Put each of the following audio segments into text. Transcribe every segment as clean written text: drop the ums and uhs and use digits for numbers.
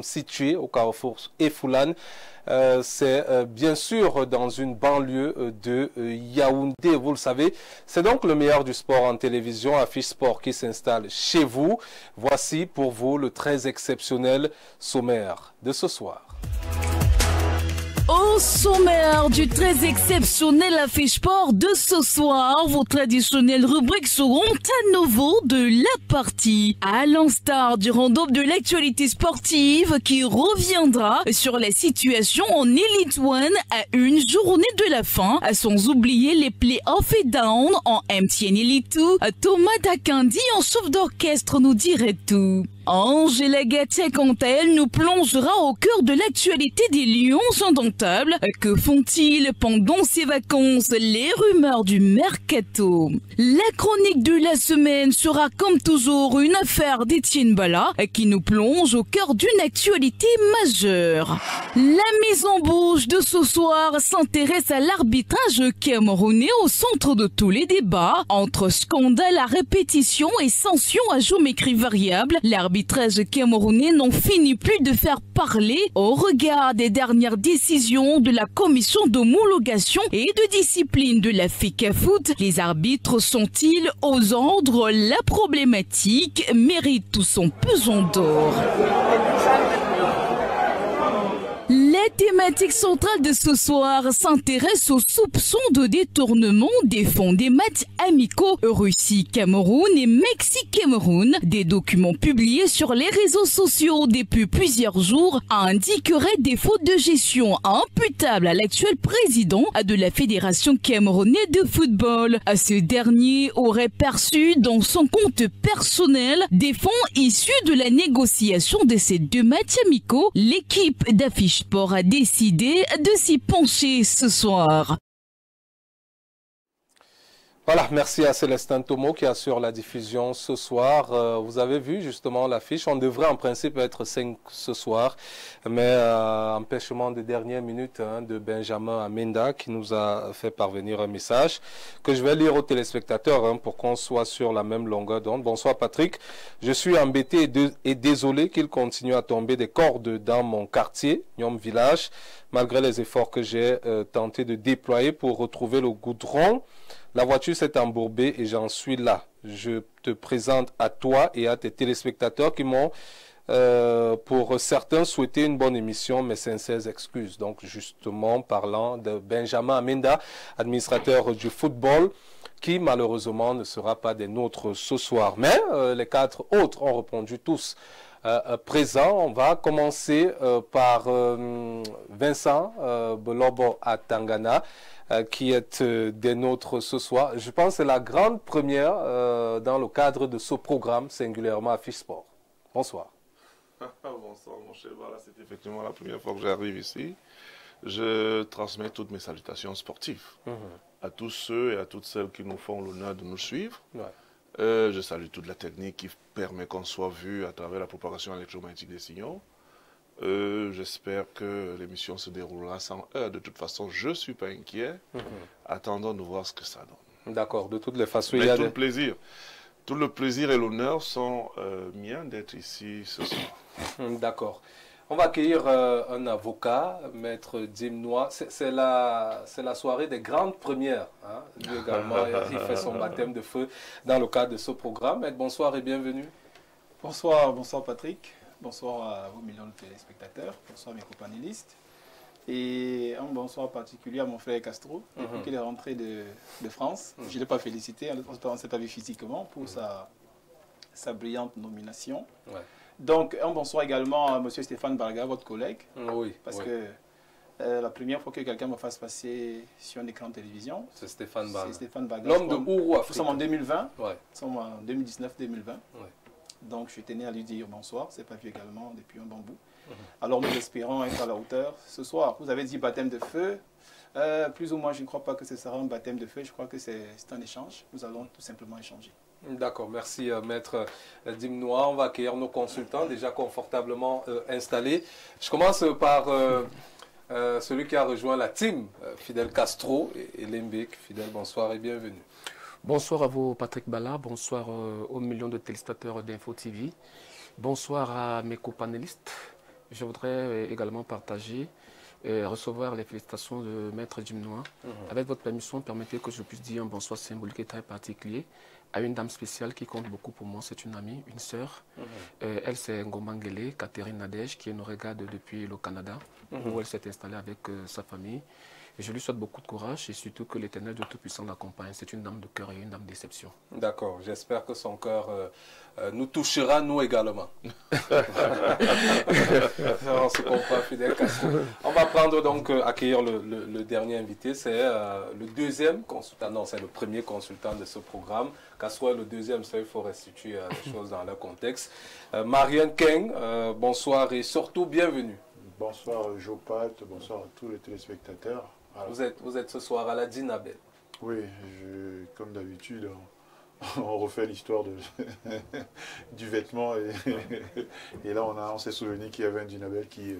situés au carrefour Efoulan. C'est bien sûr dans une banlieue de Yaoundé, vous le savez. C'est donc le meilleur du sport en télévision, Affiche Sport, qui s'installe chez vous. Voici pour vous le très exceptionnel sommaire de ce soir. Au sommaire du très exceptionnel Affiche Sport de ce soir, vos traditionnelles rubriques seront à nouveau de la partie. À l'instar du round-up de l'actualité sportive qui reviendra sur la situation en Elite One à une journée de la fin, sans oublier les play-off et down en MTN Elite 2. Thomas Dakandi en chef d'orchestre nous dirait tout. Angela Gatier, quant à elle, nous plongera au cœur de l'actualité des Lions indomptables. Que font-ils pendant ces vacances? Les rumeurs du mercato. La chronique de la semaine sera comme toujours une affaire d'Étienne Bala qui nous plonge au cœur d'une actualité majeure. La mise en bouche de ce soir s'intéresse à l'arbitrage camerounais au centre de tous les débats. Entre scandale à répétition et sanctions à géométrie variable, l'arbitrage camerounais n'en finit plus de faire parler au regard des dernières décisions de la commission d'homologation et de discipline de la FECAFOOT. Les arbitres sont-ils aux ordres? La problématique mérite tout son pesant d'or. La thématique centrale de ce soir s'intéresse aux soupçons de détournement des fonds des matchs amicaux Russie-Cameroun et Mexique-Cameroun. Des documents publiés sur les réseaux sociaux depuis plusieurs jours indiqueraient des fautes de gestion imputables à l'actuel président de la Fédération camerounaise de football. Ce dernier aurait perçu dans son compte personnel des fonds issus de la négociation de ces deux matchs amicaux. L'équipe d'Affiche Sport a décidé de s'y pencher ce soir. Voilà, merci à Célestin Tomo qui assure la diffusion ce soir. Vous avez vu justement l'affiche. On devrait en principe être 5 ce soir, mais empêchement de dernière minute de Benjamin Amenda qui nous a fait parvenir un message que je vais lire aux téléspectateurs pour qu'on soit sur la même longueur d'onde. Bonsoir Patrick, je suis embêté et désolé qu'il continue à tomber des cordes dans mon quartier, Nyom Village, malgré les efforts que j'ai tenté de déployer pour retrouver le goudron. La voiture s'est embourbée et j'en suis là. Je te présente à toi et à tes téléspectateurs qui m'ont, pour certains, souhaité une bonne émission, mes sincères excuses. Donc, justement, parlant de Benjamin Amenda, administrateur du football, qui malheureusement ne sera pas des nôtres ce soir. Mais les 4 autres ont répondu tous présents. On va commencer par Vincent Belobo à Tangana, qui est des nôtres ce soir. Je pense que c'est la grande première dans le cadre de ce programme, singulièrement Affiche Sport. Bonsoir. Bonsoir mon cher, voilà, c'est effectivement la première fois que j'arrive ici. Je transmets toutes mes salutations sportives à tous ceux et à toutes celles qui nous font l'honneur de nous suivre. Ouais. Je salue toute la technique qui permet qu'on soit vu à travers la propagation électromagnétique des signaux. J'espère que l'émission se déroulera sans heure. De toute façon, je ne suis pas inquiet. Attendons de voir ce que ça donne. D'accord, de toutes les façons, il y a tout le plaisir et l'honneur sont miens d'être ici ce soir. D'accord. On va accueillir un avocat, Maître Dimnois. C'est la soirée des grandes premières. Hein. Lui également, il fait son baptême de feu dans le cadre de ce programme. Maître, bonsoir et bienvenue. Bonsoir Patrick. Bonsoir à vos millions de téléspectateurs, bonsoir à mes copanélistes et un bonsoir particulier à mon frère Castro, depuis qu'il est rentré de France. Je ne l'ai pas félicité, on ne s'est pas vu physiquement pour sa brillante nomination. Ouais. Donc un bonsoir également à M. Stéphane Barga, votre collègue, parce que la première fois que quelqu'un me fasse passer sur un écran de télévision, c'est Stéphane Barga. C'est Stéphane Barga. L'homme de Ouro Afrique. Nous sommes en 2020, nous sommes en 2019-2020. Donc, je tenais à lui dire bonsoir. C'est pas vu également depuis un bon bout. Alors, nous espérons être à la hauteur ce soir. Vous avez dit baptême de feu. Plus ou moins, je ne crois pas que ce sera un baptême de feu. Je crois que c'est un échange. Nous allons tout simplement échanger. D'accord, merci Maître Dimnois. On va accueillir nos consultants déjà confortablement installés. Je commence par celui qui a rejoint la team, Fidel Castro et Lembek. Fidel, bonsoir et bienvenue. Bonsoir à vous, Patrick Bala. Bonsoir aux millions de téléspectateurs d'Info TV. Bonsoir à mes copanélistes. je voudrais également partager et recevoir les félicitations de Maître Jimnois. Avec votre permission, permettez que je puisse dire un bonsoir symbolique et très particulier à une dame spéciale qui compte beaucoup pour moi. C'est une amie, une sœur. Elle, c'est Ngomangele, Catherine Nadège, qui nous regarde depuis le Canada, où elle s'est installée avec sa famille. Et je lui souhaite beaucoup de courage et surtout que l'Éternel de Tout-Puissant l'accompagne. C'est une dame de cœur et une dame d'exception. D'accord. J'espère que son cœur nous touchera, nous également. On se comprend, fidèle Castro. On va prendre donc, accueillir le dernier invité. C'est le deuxième consultant. Non, c'est le premier consultant de ce programme. Castro est le deuxième, ça il faut restituer les choses dans leur contexte. Marianne Keng, bonsoir et surtout bienvenue. Bonsoir Jopat, bonsoir à tous les téléspectateurs. Voilà. Vous êtes ce soir à la Dinabel. Oui, comme d'habitude, on refait l'histoire du vêtement. Et là, on s'est souvenu qu'il y avait un Dinabel qui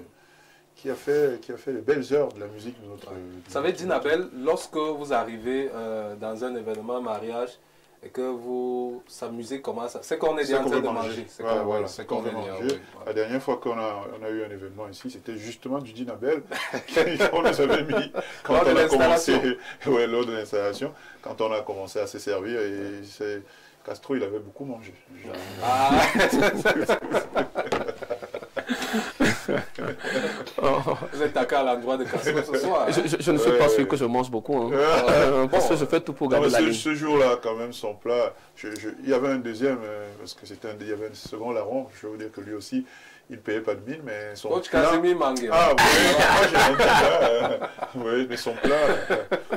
a fait les belles heures de la musique de notre... Vous savez, Dinabel, lorsque vous arrivez dans un événement, un mariage, et que sa musique commence, c'est qu'on est en train de manger. C'est qu'on veut manger. La dernière fois qu'on a eu un événement ici, c'était justement du Dinabel qu'on nous avait mis quand on a commencé, lors de l'installation, quand on a commencé à se servir. Et Castro, il avait beaucoup mangé. Vous êtes d'accord à l'endroit de Castro ce soir. Je ne suis pas sûr que je mange beaucoup. Parce que je fais tout pour garder la ligne. Ce jour-là, quand même, son plat, il y avait un deuxième, parce que il y avait un second larron. Je vais vous dire que lui aussi, il ne payait pas de mine, mais son Coach plat... Casimir Mangue. Ah oui, moi j'ai un oui, mais son plat,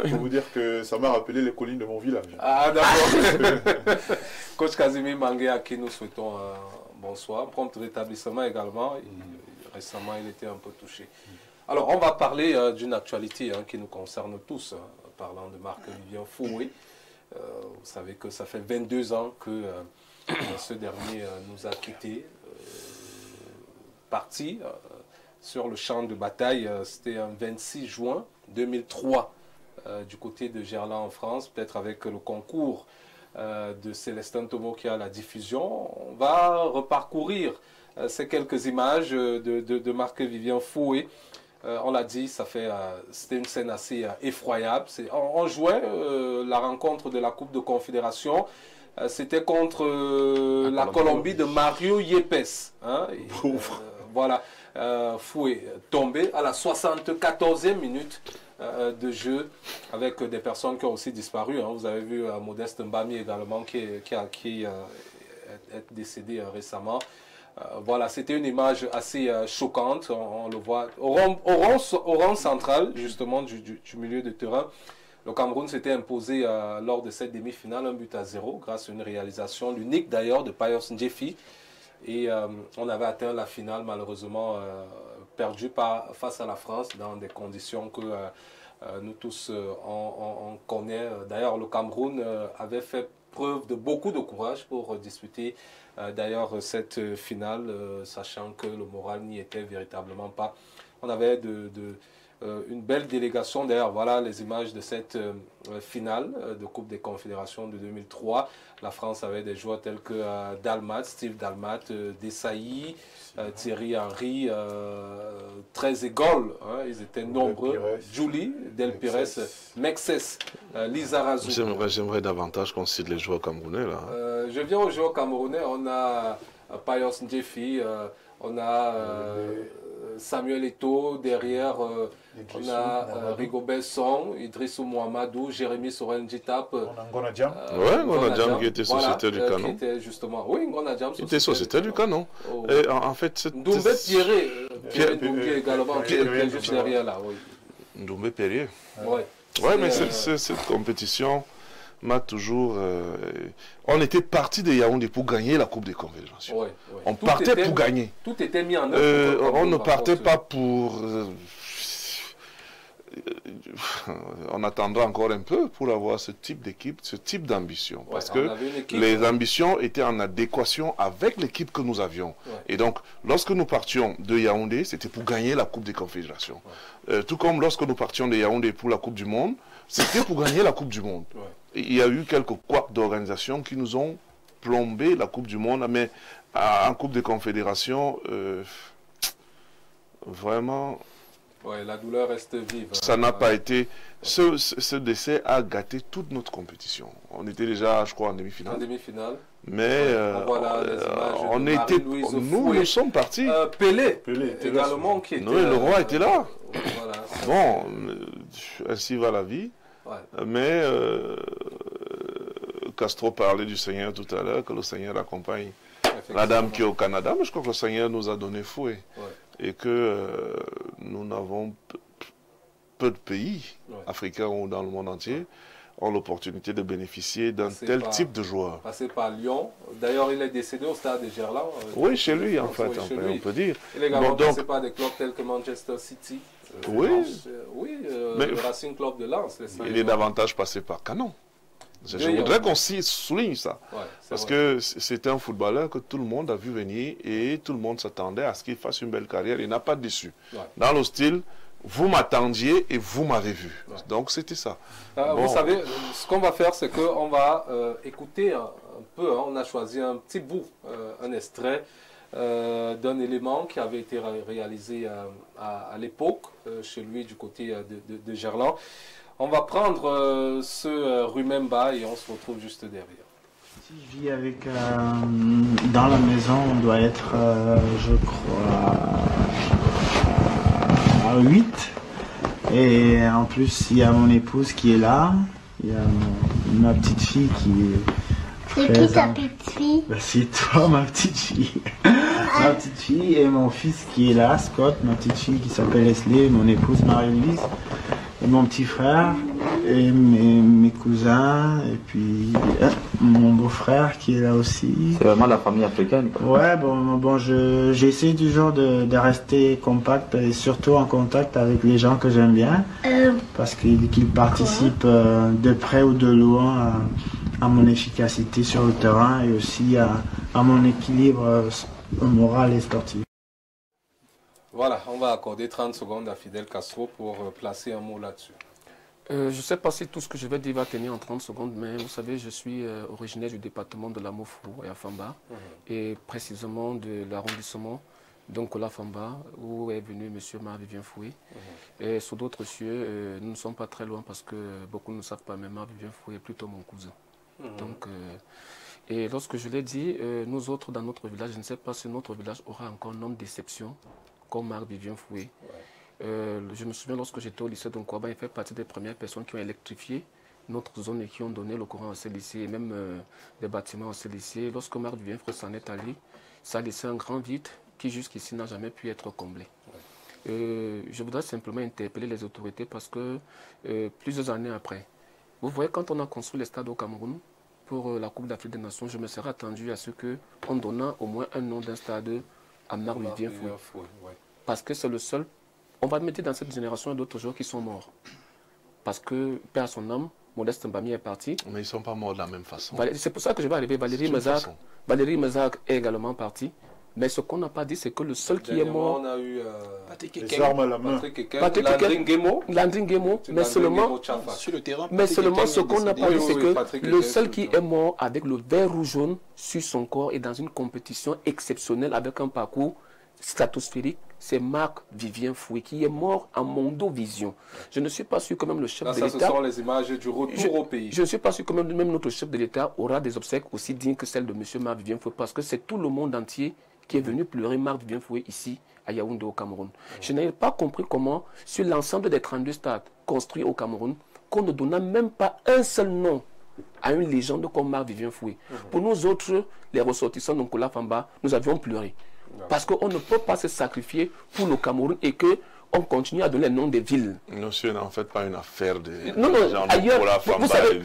il faut vous dire que ça m'a rappelé les collines de mon village. Ah d'accord. Coach Casimir Mangue, à qui nous souhaitons bonsoir, prompt rétablissement également. Récemment, il était un peu touché. Alors, on va parler d'une actualité qui nous concerne tous, parlant de Marc-Vivien Fouroué. Vous savez que ça fait 22 ans que ce dernier nous a quittés, parti sur le champ de bataille. C'était un 26 juin 2003 du côté de Gerland en France, peut-être avec le concours de Célestin Thomo qui a la diffusion. On va reparcourir ces quelques images de Marc-Vivien Fouroué. On l'a dit, c'était une scène assez effroyable. On jouait la rencontre de la Coupe de Confédération. C'était contre la Colombie de Mario Yepes. Voilà, Fouroué tombé à la 74e minute de jeu avec des personnes qui ont aussi disparu. Vous avez vu Modeste Mbami également qui est décédé récemment. Voilà, c'était une image assez choquante, on le voit. Au rang central, justement, du milieu de terrain, le Cameroun s'était imposé lors de cette demi-finale, 1-0, grâce à une réalisation, l'unique d'ailleurs, de Pius Ndjefi. Et on avait atteint la finale, malheureusement, perdue face à la France, dans des conditions que nous tous, on connaît. D'ailleurs, le Cameroun avait fait preuve de beaucoup de courage pour disputer d'ailleurs cette finale, sachant que le moral n'y était véritablement pas. On avait une belle délégation. D'ailleurs, voilà les images de cette finale de Coupe des Confédérations de 2003. La France avait des joueurs tels que Dalmat, Steve Dalmat, Desailly, Thierry Henry, 13 Gaulle, ils étaient nombreux. Julie, Del Pires, Mexes, Lizarazu. J'aimerais davantage qu'on cite les joueurs camerounais là. Je viens aux joueurs camerounais. On a Pius Ndjefi, on a Samuel Eto'o, derrière on a Rigobert Song, Idrissou Mohamedou, Jérémy Sorel Njitap. On a Ngona Diam. Oui, Ngona Diam qui était Société du Canon. Qui était justement, oui, Ngona Diam. Il était Société du Canon. Et en fait, Doumbé Pierre Doumbé également, qui est juste derrière là. Oui. Doumbé Perrier. Oui, mais cette compétition m'a toujours... on était parti de Yaoundé pour gagner la Coupe des Confédérations. On partait pour gagner. Tout était mis en œuvre. On ne partait pas pour... on attendra encore un peu pour avoir ce type d'équipe, ce type d'ambition. Parce que les ambitions étaient en adéquation avec l'équipe que nous avions. Et donc, lorsque nous partions de Yaoundé, c'était pour gagner la Coupe des Confédérations. Tout comme lorsque nous partions de Yaoundé pour la Coupe du Monde, c'était pour gagner la Coupe du Monde. Il y a eu quelques couacs d'organisation qui nous ont plombé la Coupe du Monde, mais en Coupe des Confédérations, vraiment... Ouais, la douleur reste vive. Ça n'a pas été... Ce décès a gâté toute notre compétition. On était déjà, je crois, en demi-finale. En demi-finale. Mais nous sommes partis. Pelé également qui était... Oui, le roi était là. Voilà, bon, ainsi va la vie. Ouais. Mais Castro parlait du Seigneur tout à l'heure, que le Seigneur accompagne la dame qui est au Canada. Mais je crois que le Seigneur nous a donné fouet. Ouais. Et que nous n'avons peu de pays africains ou dans le monde entier ont l'opportunité de bénéficier d'un tel type de joueur. Passé par Lyon. D'ailleurs, il est décédé au stade de Gerland. Oui, chez lui, en fait, on peut dire. Il est également passé par des clubs tels que Manchester City. Le Racing Club de Lens. Il est davantage passé par Canon. Je voudrais qu'on souligne ça. Ouais, parce que c'est un footballeur que tout le monde a vu venir et tout le monde s'attendait à ce qu'il fasse une belle carrière. Il n'a pas déçu. Ouais. Dans le style, vous m'attendiez et vous m'avez vu. Ouais. Donc c'était ça. Vous savez, ce qu'on va faire, c'est qu'on va écouter un peu. On a choisi un petit bout, un extrait d'un élément qui avait été réalisé à l'époque, chez lui du côté de Gerland. On va prendre ce Rumemba et on se retrouve juste derrière. Si je vis avec... dans la maison, on doit être, je crois, à 8. Et en plus, il y a mon épouse qui est là. Il y a ma petite fille qui est... C'est qui ta petite fille? Ben, c'est toi, ma petite fille. Ma petite fille et mon fils qui est là, Scott. Ma petite fille qui s'appelle Leslie, mon épouse Marie-Louise. Et mon petit frère, et mes cousins, et puis mon beau-frère qui est là aussi. C'est vraiment la famille africaine, quoi. Ouais, bon j'essaie toujours de rester compact et surtout en contact avec les gens que j'aime bien. Parce qu'ils participent de près ou de loin à mon efficacité sur le terrain et aussi à mon équilibre moral et sportif. Voilà, on va accorder 30 secondes à Fidel Castro pour placer un mot là-dessus. Je ne sais pas si tout ce que je vais dire va tenir en 30 secondes, mais vous savez, je suis originaire du département de la Mofou et Afamba, et précisément de l'arrondissement d'Onkola-Famba, où est venu M. Marc-Vivien Foué. Et sur d'autres cieux, nous ne sommes pas très loin parce que beaucoup ne savent pas, mais Marc-Vivien Foué est plutôt mon cousin. Donc, et lorsque je l'ai dit, nous autres dans notre village, je ne sais pas si notre village aura encore un homme d'exception, comme Marc-Vivien Foué. Je me souviens lorsque j'étais au lycée d'Onkwaba, il fait partie des premières personnes qui ont électrifié notre zone et qui ont donné le courant à ces lycées et même des bâtiments à ces lycées. Lorsque Marc-Vivien Foué s'en est allé, ça a laissé un grand vide qui jusqu'ici n'a jamais pu être comblé. Je voudrais simplement interpeller les autorités parce que plusieurs années après, vous voyez, quand on a construit les stades au Cameroun pour la Coupe d'Afrique des Nations, je me serais attendu à ce qu'on donnât au moins un nom d'un stade à Marc-Vivien Foué. Parce que c'est le seul. On va mettre dans cette génération d'autres joueurs qui sont morts. Parce que, père à son âme, Modeste Mbami est parti. Mais ils ne sont pas morts de la même façon. C'est pour ça que je vais arriver. Valérie Mezak est également parti. Mais ce qu'on n'a pas dit, c'est que le seul qui est mort... On a eu les armes à la main. Landry Nguemo, mais seulement sur le terrain. Mais seulement ce qu'on n'a pas dit, c'est que le seul qui est mort avec le vert rouge jaune sur son corps et dans une compétition exceptionnelle avec un parcours stratosphérique, c'est Marc-Vivien Foué qui est mort en Mondovision. Je ne suis pas sûr que même le chef de l'État... Ce sont les images du retour au pays. Je ne suis pas sûr que même notre chef de l'État aura des obsèques aussi dignes que celles de M. Marc-Vivien Foué parce que c'est tout le monde entier qui est venu pleurer Marc-Vivien Foué ici à Yaoundé au Cameroun. Je n'ai pas compris comment, sur l'ensemble des 32 stades construits au Cameroun, qu'on ne donna même pas un seul nom à une légende comme Marc-Vivien Foué. Pour nous autres, les ressortissants d'Onkola-Famba, nous avions pleuré. Parce qu'on ne peut pas se sacrifier pour le Cameroun et qu'on continue à donner le nom des villes. Non, ce n'est en fait pas une affaire de... Non, ailleurs, vous savez,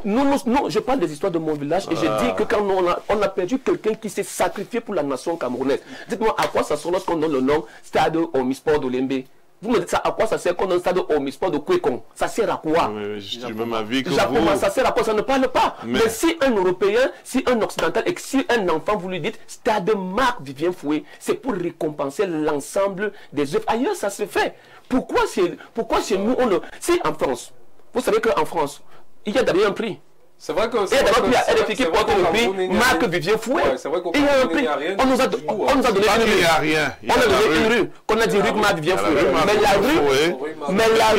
non, je parle des histoires de mon village et je dis que quand on a perdu quelqu'un qui s'est sacrifié pour la nation camerounaise, dites-moi à quoi ça sert lorsqu'on donne le nom Stade Omisport d'Olembe? Vous me dites ça, à quoi ça sert qu'on donne Stade Omisport de Kwekong? Ça sert à quoi? Je suis du même avis que Japon, vous. Ça sert à quoi? Ça ne parle pas. Mais si un Européen, si un Occidental et si un enfant, vous lui dites Stade Marc-Vivien Foué, c'est pour récompenser l'ensemble des œuvres. Ailleurs, ça se fait. Pourquoi chez nous, on ne... Si en France, vous savez qu'en France, il y a d'ailleurs un prix. C'est vrai que... Et d'abord, il y a RFI qui porte le prix Marc-Vivien Fouet. C'est vrai qu'au Et on nous a donné il n'y a rien. On a donné une rue, qu'on a dit rue Marc-Vivien Fouet. Mais la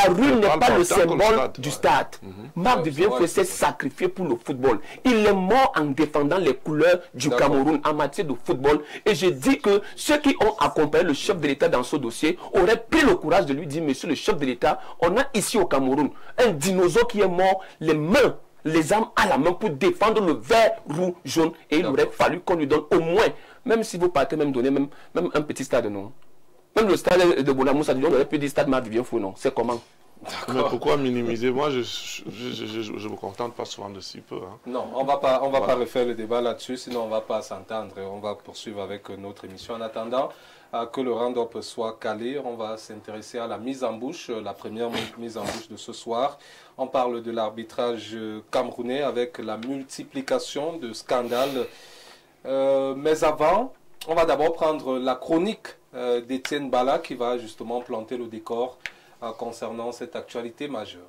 rue n'est pas le symbole du stade. Marc-Vivien Fouet s'est sacrifié pour le football. Il est mort en défendant les couleurs du Cameroun en matière de football. Et je dis que ceux qui ont accompagné le chef de l'État dans ce dossier auraient pris le courage de lui dire, monsieur le chef de l'État, on a ici au Cameroun un dinosaure qui est mort, les mains, les armes à la main pour défendre le vert, rouge, jaune. Et il aurait fallu qu'on lui donne au moins, même si vous partez même donner même un petit stade, non. Même le stade de Bonamoussa, on aurait pu dire stade Marc-Vivien Fouet, non. C'est comment? Mais pourquoi minimiser? Moi, je me contente pas souvent de si peu. Hein. Non, on va pas refaire le débat là-dessus, sinon on va pas s'entendre. On va poursuivre avec notre émission. En attendant que le round-up soit calé, on va s'intéresser à la mise en bouche, la première mise en bouche de ce soir. On parle de l'arbitrage camerounais avec la multiplication de scandales. Mais avant, on va d'abord prendre la chronique d'Étienne Bala qui va justement planter le décor concernant cette actualité majeure.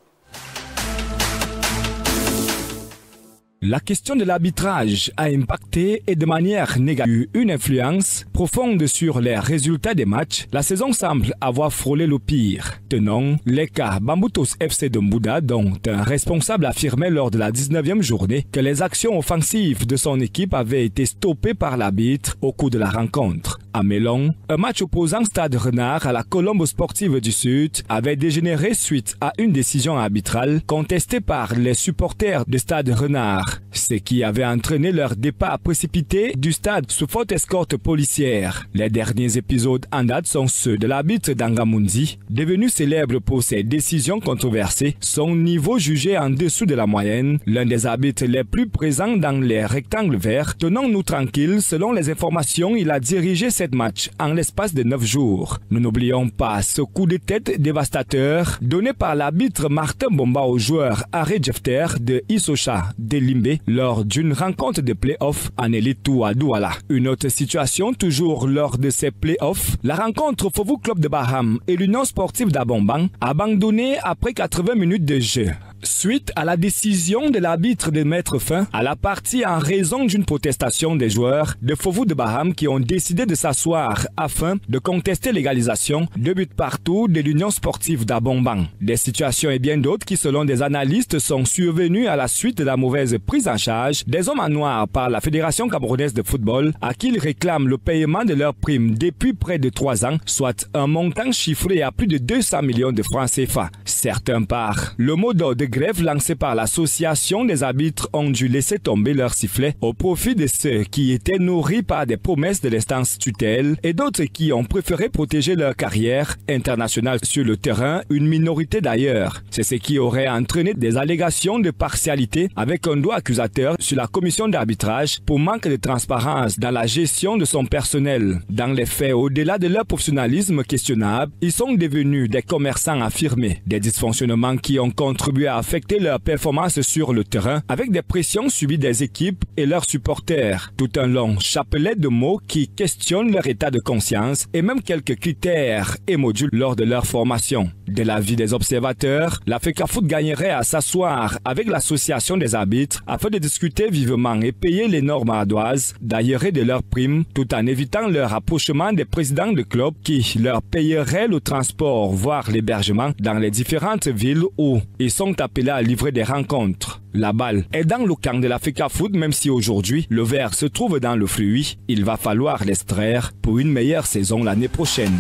La question de l'arbitrage a impacté et de manière négative une influence profonde sur les résultats des matchs. La saison semble avoir frôlé le pire. Tenons les cas Bamboutos FC de Mbouda, dont un responsable affirmait lors de la 19e journée que les actions offensives de son équipe avaient été stoppées par l'arbitre au cours de la rencontre. À Mélon, un match opposant Stade Renard à la Colombe Sportive du Sud avait dégénéré suite à une décision arbitrale contestée par les supporters de Stade Renard, ce qui avait entraîné leur départ précipité du stade sous forte escorte policière. Les derniers épisodes en date sont ceux de l'arbitre d'Angamundi, devenu célèbre pour ses décisions controversées, son niveau jugé en dessous de la moyenne, l'un des arbitres les plus présents dans les rectangles verts. Tenons-nous tranquilles, selon les informations, il a dirigé 7 matchs en l'espace de 9 jours. Nous n'oublions pas ce coup de tête dévastateur donné par l'arbitre Martin Bomba au joueur Harry Jefter de Isocha de Limbe lors d'une rencontre de play-off en élite à Douala. Une autre situation toujours lors de ces play-offs, la rencontre Fovu Club de Baham et l'Union sportive d'Abomban abandonnée après 80 minutes de jeu. Suite à la décision de l'arbitre de mettre fin à la partie en raison d'une protestation des joueurs de Fovu de Baham qui ont décidé de s'asseoir afin de contester l'égalisation 2 buts partout de l'Union sportive d'Abomban. Des situations et bien d'autres qui, selon des analystes, sont survenues à la suite de la mauvaise prise en charge des hommes en noir par la Fédération camerounaise de football à qui ils réclament le paiement de leurs primes depuis près de 3 ans, soit un montant chiffré à plus de 200 millions de francs CFA. Certains par le mot d'ordre de grève lancé par l'association des arbitres ont dû laisser tomber leur sifflet au profit de ceux qui étaient nourris par des promesses de l'instance tutelle et d'autres qui ont préféré protéger leur carrière internationale sur le terrain, une minorité d'ailleurs. C'est ce qui aurait entraîné des allégations de partialité avec un doigt accusateur sur la commission d'arbitrage pour manque de transparence dans la gestion de son personnel. Dans les faits, au-delà de leur professionnalisme questionnable, ils sont devenus des commerçants affirmés, des dysfonctionnements qui ont contribué à affecter leur performance sur le terrain avec des pressions subies des équipes et leurs supporters. Tout un long chapelet de mots qui questionnent leur état de conscience et même quelques critères et modules lors de leur formation. De l'avis des observateurs, la FECAFOOT gagnerait à s'asseoir avec l'association des arbitres afin de discuter vivement et payer les normes ardoises, d'ailleurs de leurs primes, tout en évitant leur rapprochement des présidents de clubs qui leur payeraient le transport, voire l'hébergement dans les différentes villes où ils sont appelés à livrer des rencontres. La balle est dans le camp de la FECAFOOT, même si aujourd'hui le verre se trouve dans le fruit. Il va falloir l'extraire pour une meilleure saison l'année prochaine.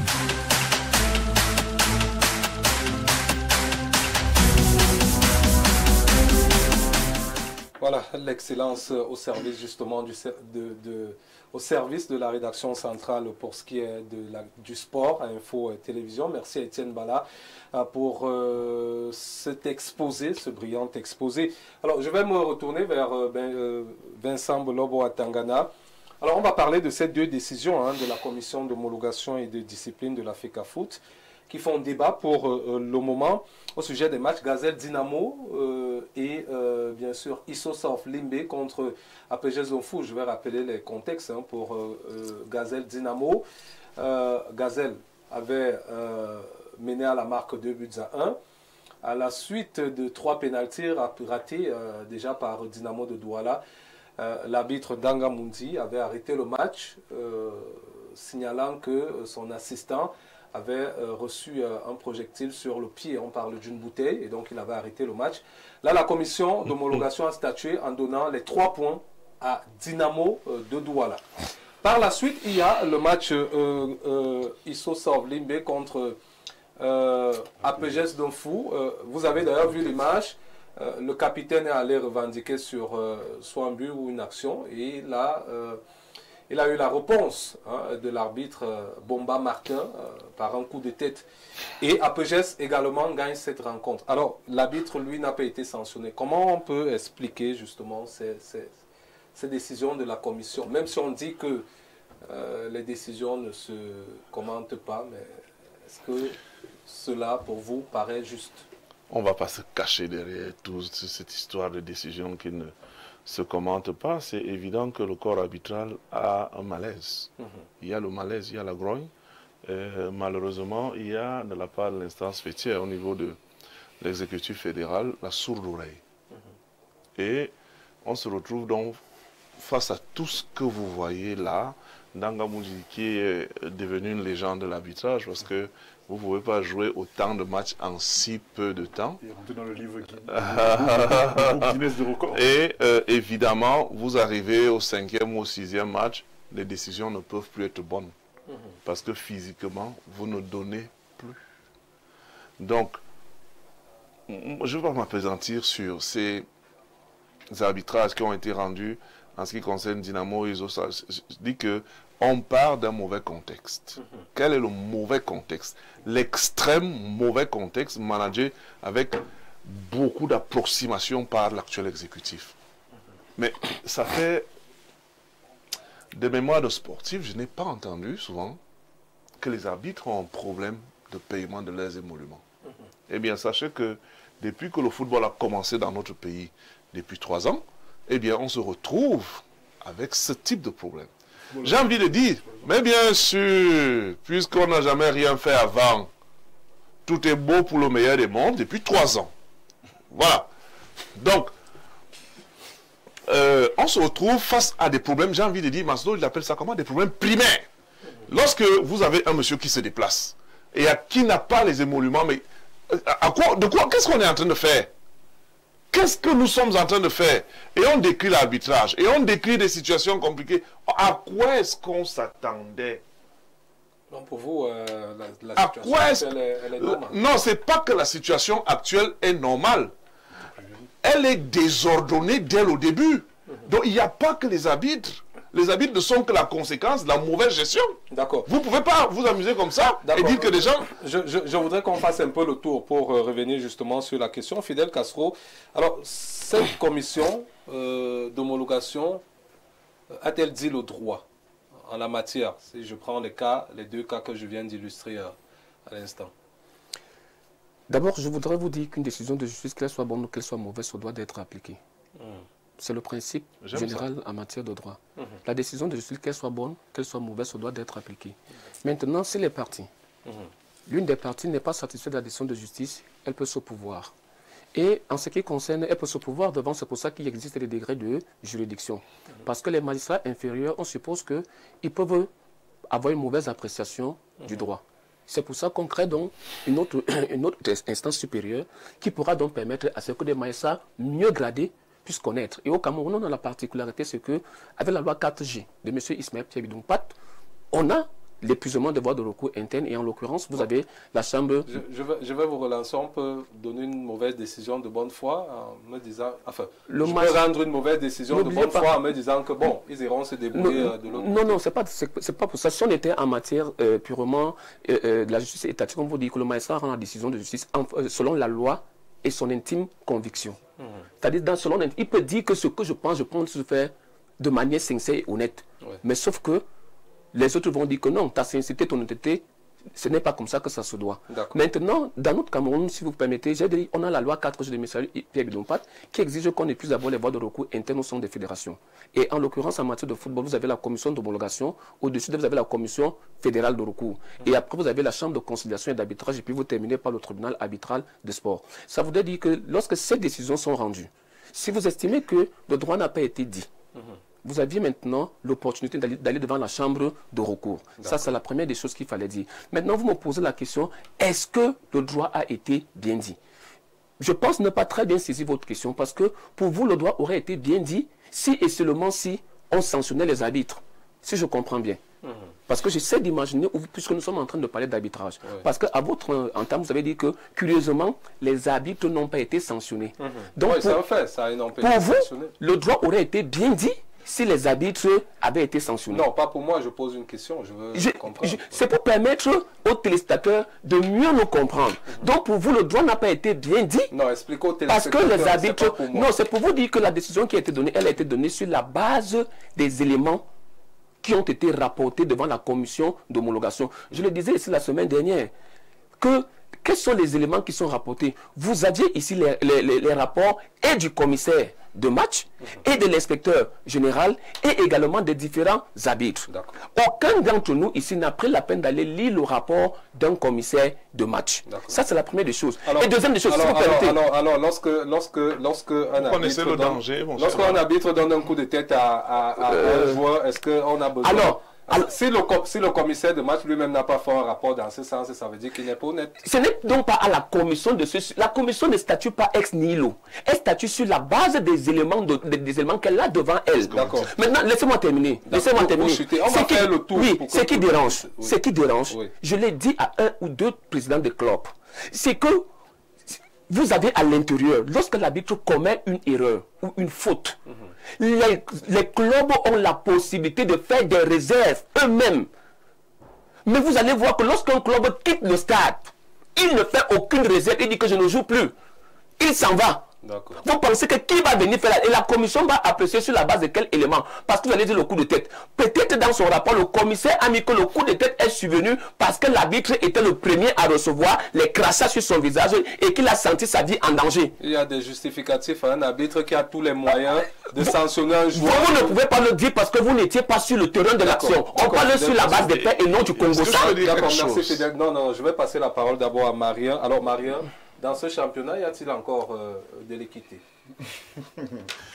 Voilà, l'excellence au service justement au service de la rédaction centrale pour ce qui est du sport, info et télévision. Merci à Étienne Bala pour cet exposé, ce brillant exposé. Alors, je vais me retourner vers Vincent Bolobo Atangana. Alors, on va parler de ces 2 décisions de la commission d'homologation et de discipline de la FECAFOOT qui font débat pour le moment au sujet des matchs Gazelle Dynamo et bien sûr Isosoft Limbe contre APG Zonfou. Je vais rappeler les contextes pour Gazelle Dynamo. Gazelle avait mené à la marque 2 buts à 1. à la suite de 3 pénaltys ratés déjà par Dynamo de Douala. L'arbitre Danga Mundi avait arrêté le match, signalant que son assistant avait reçu un projectile sur le pied. On parle d'une bouteille et donc il avait arrêté le match. Là, la commission d'homologation a statué en donnant les 3 points à Dynamo de Douala. Par la suite, il y a le match Isso Savlimbe contre APGS Donfou. Vous avez d'ailleurs vu l'image. Le capitaine est allé revendiquer sur soit un but ou une action. Et là, il a eu la réponse de l'arbitre Bomba Martin par un coup de tête. Et APGS également gagne cette rencontre. Alors, l'arbitre, lui, n'a pas été sanctionné. Comment on peut expliquer justement ces décisions de la commission? Même si on dit que les décisions ne se commentent pas, mais est-ce que cela, pour vous, paraît juste? On ne va pas se cacher derrière toute cette histoire de décision qui ne se commente pas. C'est évident que le corps arbitral a un malaise. Il y a le malaise, il y a la grogne. Malheureusement, il y a de la part de l'instance fêtière au niveau de l'exécutif fédéral la sourde oreille. Et on se retrouve donc face à tout ce que vous voyez là, Danga Mundi qui est devenu une légende de l'arbitrage parce que vous ne pouvez pas jouer autant de matchs en si peu de temps. Il est rentré dans le livre Guinness de record. Et évidemment, vous arrivez au 5e ou au 6e match, les décisions ne peuvent plus être bonnes. Parce que physiquement, vous ne donnez plus. Donc, je ne vais pas m'appesantir sur ces arbitrages qui ont été rendus en ce qui concerne Dynamo et Zosa. Je dis qu'on part d'un mauvais contexte. Quel est le mauvais contexte? L'extrême mauvais contexte managé avec beaucoup d'approximations par l'actuel exécutif. Mais ça fait des mémoires de sportifs, je n'ai pas entendu souvent que les arbitres ont un problème de paiement de leurs émoluments. Eh bien, sachez que depuis que le football a commencé dans notre pays, depuis 3 ans, eh bien, on se retrouve avec ce type de problème. J'ai envie de dire, mais bien sûr, puisqu'on n'a jamais rien fait avant, tout est beau pour le meilleur des mondes depuis 3 ans. Voilà. Donc, on se retrouve face à des problèmes, j'ai envie de dire, Maslow, il appelle ça comment? Des problèmes primaires. Lorsque vous avez un monsieur qui se déplace et qui n'a pas les émoluments, mais qu'est-ce qu'on est en train de faire? Qu'est-ce que nous sommes en train de faire? Et on décrit l'arbitrage, et on décrit des situations compliquées. À quoi est-ce qu'on s'attendait? Non, pour vous, la situation actuelle, elle est normale. Non, ce n'est pas que la situation actuelle est normale. Elle est désordonnée dès le début. Donc il n'y a pas que les arbitres. Les arbitres ne sont que la conséquence de la mauvaise gestion. D'accord. Vous ne pouvez pas vous amuser comme ça et dire que des gens... Je voudrais qu'on fasse un peu le tour pour revenir justement sur la question. Fidel Castro, alors cette commission d'homologation a-t-elle dit le droit en la matière? Si je prends les 2 cas que je viens d'illustrer à l'instant. D'abord, je voudrais vous dire qu'une décision de justice, qu'elle soit bonne ou qu'elle soit mauvaise, ça doit être appliquée. C'est le principe général en matière de droit. La décision de justice, qu'elle soit bonne, qu'elle soit mauvaise, ça doit être appliquée. Maintenant, si les parties, l'une des parties n'est pas satisfaite de la décision de justice, elle peut s'oppouvoir. Et en ce qui concerne, elle peut s'oppouvoir devant, c'est pour ça qu'il existe des degrés de juridiction. Parce que les magistrats inférieurs, on suppose qu'ils peuvent avoir une mauvaise appréciation du droit. C'est pour ça qu'on crée donc une autre instance supérieure qui pourra donc permettre à ce que des magistrats mieux gradés puissent connaître. Et au Cameroun, on a la particularité, c'est qu'avec la loi 4G de M. Ismaël Thiaby-Doumpat, on a l'épuisement des voies de recours internes et en l'occurrence, vous avez la chambre... Je vais vous relancer, on peut donner une mauvaise décision de bonne foi en me disant... Enfin, je peux rendre une mauvaise décision de bonne foi en me disant que bon, ils iront se débrouiller de l'autre côté. Non, c'est pas pour ça. Si on était en matière purement de la justice étatique, on vous dit que le magistrat rend la décision de justice selon la loi et son intime conviction. C'est-à-dire, il peut dire que ce que je pense se faire de manière sincère et honnête. Ouais. Mais sauf que les autres vont dire que non, ta sincérité, ton honnêteté Ce n'est pas comme ça que ça se doit. Maintenant, dans notre Cameroun, si vous permettez, j'ai dit, on a la loi 4, je de M. Pierre Bidompat, qui exige qu'on épuise d'abord les voies de recours internes au sein des fédérations. Et en l'occurrence, en matière de football, vous avez la commission d'homologation, au-dessus de vous avez la commission fédérale de recours. Et après, vous avez la chambre de conciliation et d'arbitrage, et puis vous terminez par le tribunal arbitral de sport. Ça voudrait dire que lorsque ces décisions sont rendues, si vous estimez que le droit n'a pas été dit, vous aviez maintenant l'opportunité d'aller devant la chambre de recours. Ça, c'est la première des choses qu'il fallait dire. Maintenant, vous me posez la question, est-ce que le droit a été bien dit? Je pense ne pas très bien saisir votre question parce que pour vous, le droit aurait été bien dit si et seulement si on sanctionnait les arbitres. Si je comprends bien. Parce que j'essaie d'imaginer, puisque nous sommes en train de parler d'arbitrage, parce qu'à votre entame, vous avez dit que, curieusement, les arbitres n'ont pas été sanctionnés. Donc, c'est un fait, ça n'a pas été sanctionné. Le droit aurait été bien dit si les arbitres avaient été sanctionnés. Non, pas pour moi, je pose une question, je veux comprendre. C'est pour permettre aux téléspectateurs de mieux nous comprendre. Donc pour vous, le droit n'a pas été bien dit. Non, expliquez aux téléspectateurs. Parce que les arbitres... Non, c'est pour vous dire que la décision qui a été donnée, elle a été donnée sur la base des éléments qui ont été rapportés devant la commission d'homologation. Je le disais ici la semaine dernière, que quels sont les éléments qui sont rapportés? Vous aviez ici les rapports et du commissaire de match et de l'inspecteur général et également des différents arbitres. Aucun d'entre nous ici n'a pris la peine d'aller lire le rapport d'un commissaire de match. Ça, c'est la première des choses. Et deuxième des choses, alors, lorsque un arbitre donne un coup de tête à un joueur, est-ce qu'on a besoin... Si le commissaire de match lui-même n'a pas fait un rapport dans ce sens, ça veut dire qu'il n'est pas honnête. Ce n'est donc pas à la commission de ce... La commission ne statue pas ex nihilo. Elle statue sur la base des éléments qu'elle a devant elle. Maintenant, laissez-moi terminer. Laissez-moi terminer. Ce qui dérange, je l'ai dit à un ou deux présidents de club, c'est que vous avez à l'intérieur, lorsque l'arbitre commet une erreur ou une faute, les clubs ont la possibilité de faire des réserves eux-mêmes. Mais vous allez voir que lorsqu'un club quitte le stade, il ne fait aucune réserve, il dit que je ne joue plus. Il s'en va. Vous pensez que qui va venir faire là? Et la commission va apprécier sur la base de quel élément? Parce que vous allez dire le coup de tête. Peut-être dans son rapport, le commissaire a mis que le coup de tête est survenu parce que l'arbitre était le premier à recevoir les crachats sur son visage et qu'il a senti sa vie en danger. Il y a des justificatifs à un arbitre qui a tous les moyens de sanctionner un joueur. Vous ne pouvez pas le dire parce que vous n'étiez pas sur le terrain de l'action. On parle sur la base des faits et non du Congo. Non, je vais passer la parole d'abord à Marien. Alors Marien, dans ce championnat, y a-t-il encore de l'équité?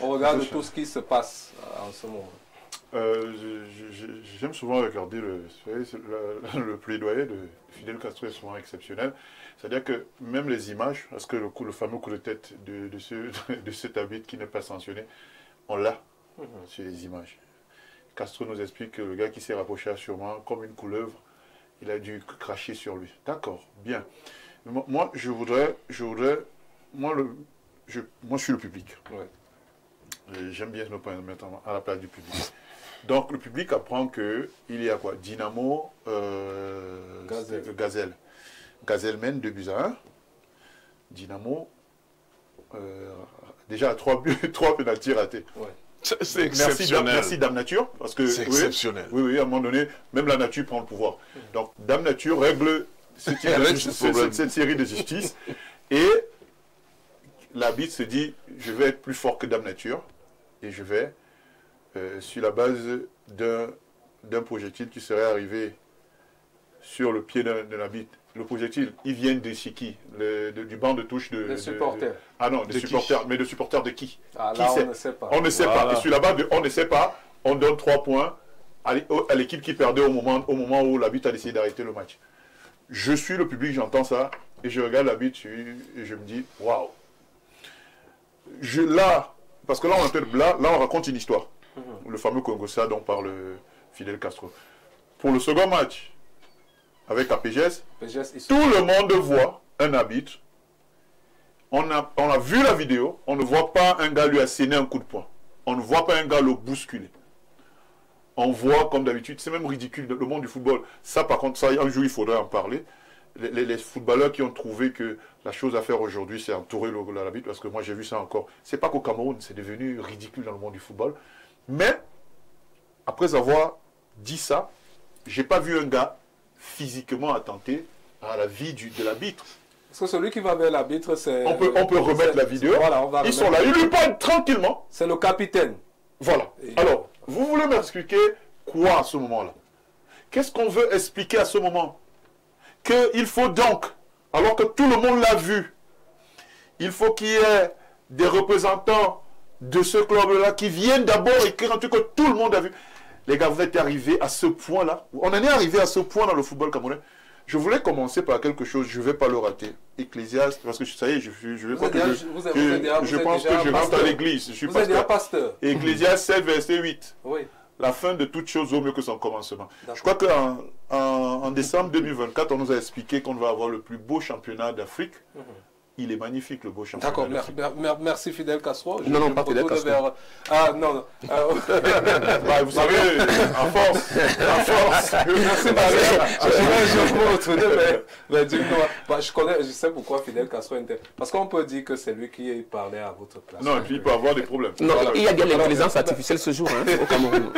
On regarde tout ce qui se passe en ce moment. J'aime souvent regarder le plaidoyer de Fidel Castro est souvent exceptionnel. C'est-à-dire que même les images, parce que le fameux coup de tête de cet arbitre qui n'est pas sanctionné, on l'a sur les images. Castro nous explique que le gars qui s'est rapproché sûrement comme une couleuvre, il a dû cracher sur lui. D'accord, bien. Moi, je suis le public. J'aime bien me mettre à la place du public. Donc, le public apprend qu'il y a quoi? Dynamo, Gazelle. Gazelle mène 2-1. Dynamo, déjà 3 pénaltys ratés. C'est exceptionnel. Merci Dame Nature. C'est exceptionnel. Oui, à un moment donné, même la nature prend le pouvoir. Donc, Dame Nature règle cette série de justice et l'arbitre se dit je vais être plus fort que Dame Nature et je vais sur la base d'un projectile qui serait arrivé sur le pied d'un arbitre. Le projectile, il vient de chez qui? Du banc de touche de supporters. Ah non, des supporters. Mais de supporters de qui? Ah là, on ne sait pas. On ne sait pas. Et sur la base de on ne sait pas, on donne 3 points à l'équipe qui perdait au moment où l'arbitre a décidé d'arrêter le match. Je suis le public, j'entends ça, et je regarde l'arbitre et je me dis, waouh. Là, parce que là, on raconte une histoire. Le fameux Congossa dont parle Fidel Castro. Pour le second match, avec APGS, tout le monde voit un arbitre. On a vu la vidéo, on ne voit pas un gars lui asséner un coup de poing. On ne voit pas un gars le bousculer. On voit, comme d'habitude, c'est même ridicule, le monde du football. Ça, par contre, ça, un jour, il faudrait en parler. Les footballeurs qui ont trouvé que la chose à faire aujourd'hui, c'est entourer l'arbitre, parce que moi, j'ai vu ça encore. C'est pas qu'au Cameroun, c'est devenu ridicule dans le monde du football. Mais, après avoir dit ça, j'ai pas vu un gars physiquement attenter à la vie de l'arbitre. Parce que celui qui va vers l'arbitre, c'est... On peut remettre la vidéo. Voilà, ils sont là, ils lui parlent tranquillement. C'est le capitaine. Voilà. Alors, vous voulez m'expliquer quoi à ce moment-là? Qu'est-ce qu'on veut expliquer à ce moment? Qu'il faut donc, alors que tout le monde l'a vu, il faut qu'il y ait des représentants de ce club-là qui viennent d'abord écrire un truc que tout le monde a vu. Les gars, vous êtes arrivés à ce point-là. On en est arrivé à ce point dans le football camerounais. Je voulais commencer par quelque chose, je ne vais pas le rater. Ecclésiaste, parce que ça y est, je pense que je rentre à l'église. Vous êtes déjà pasteur. Ecclésiaste 7, verset 8. Oui. La fin de toute chose vaut mieux que son commencement. Je crois qu'en décembre 2024, on nous a expliqué qu'on va avoir le plus beau championnat d'Afrique. Il est magnifique, le beau championnat. D'accord, merci Fidel Castro. Non, pas Fidel Castro. Ah, non. Bah, vous savez, à force. Merci, je sais pourquoi Fidel Castro était. Parce qu'on peut dire que c'est lui qui parlait à votre place. Non, et puis il peut avoir des problèmes. Non, il y a bien l'intelligence artificielle ce jour au Cameroun.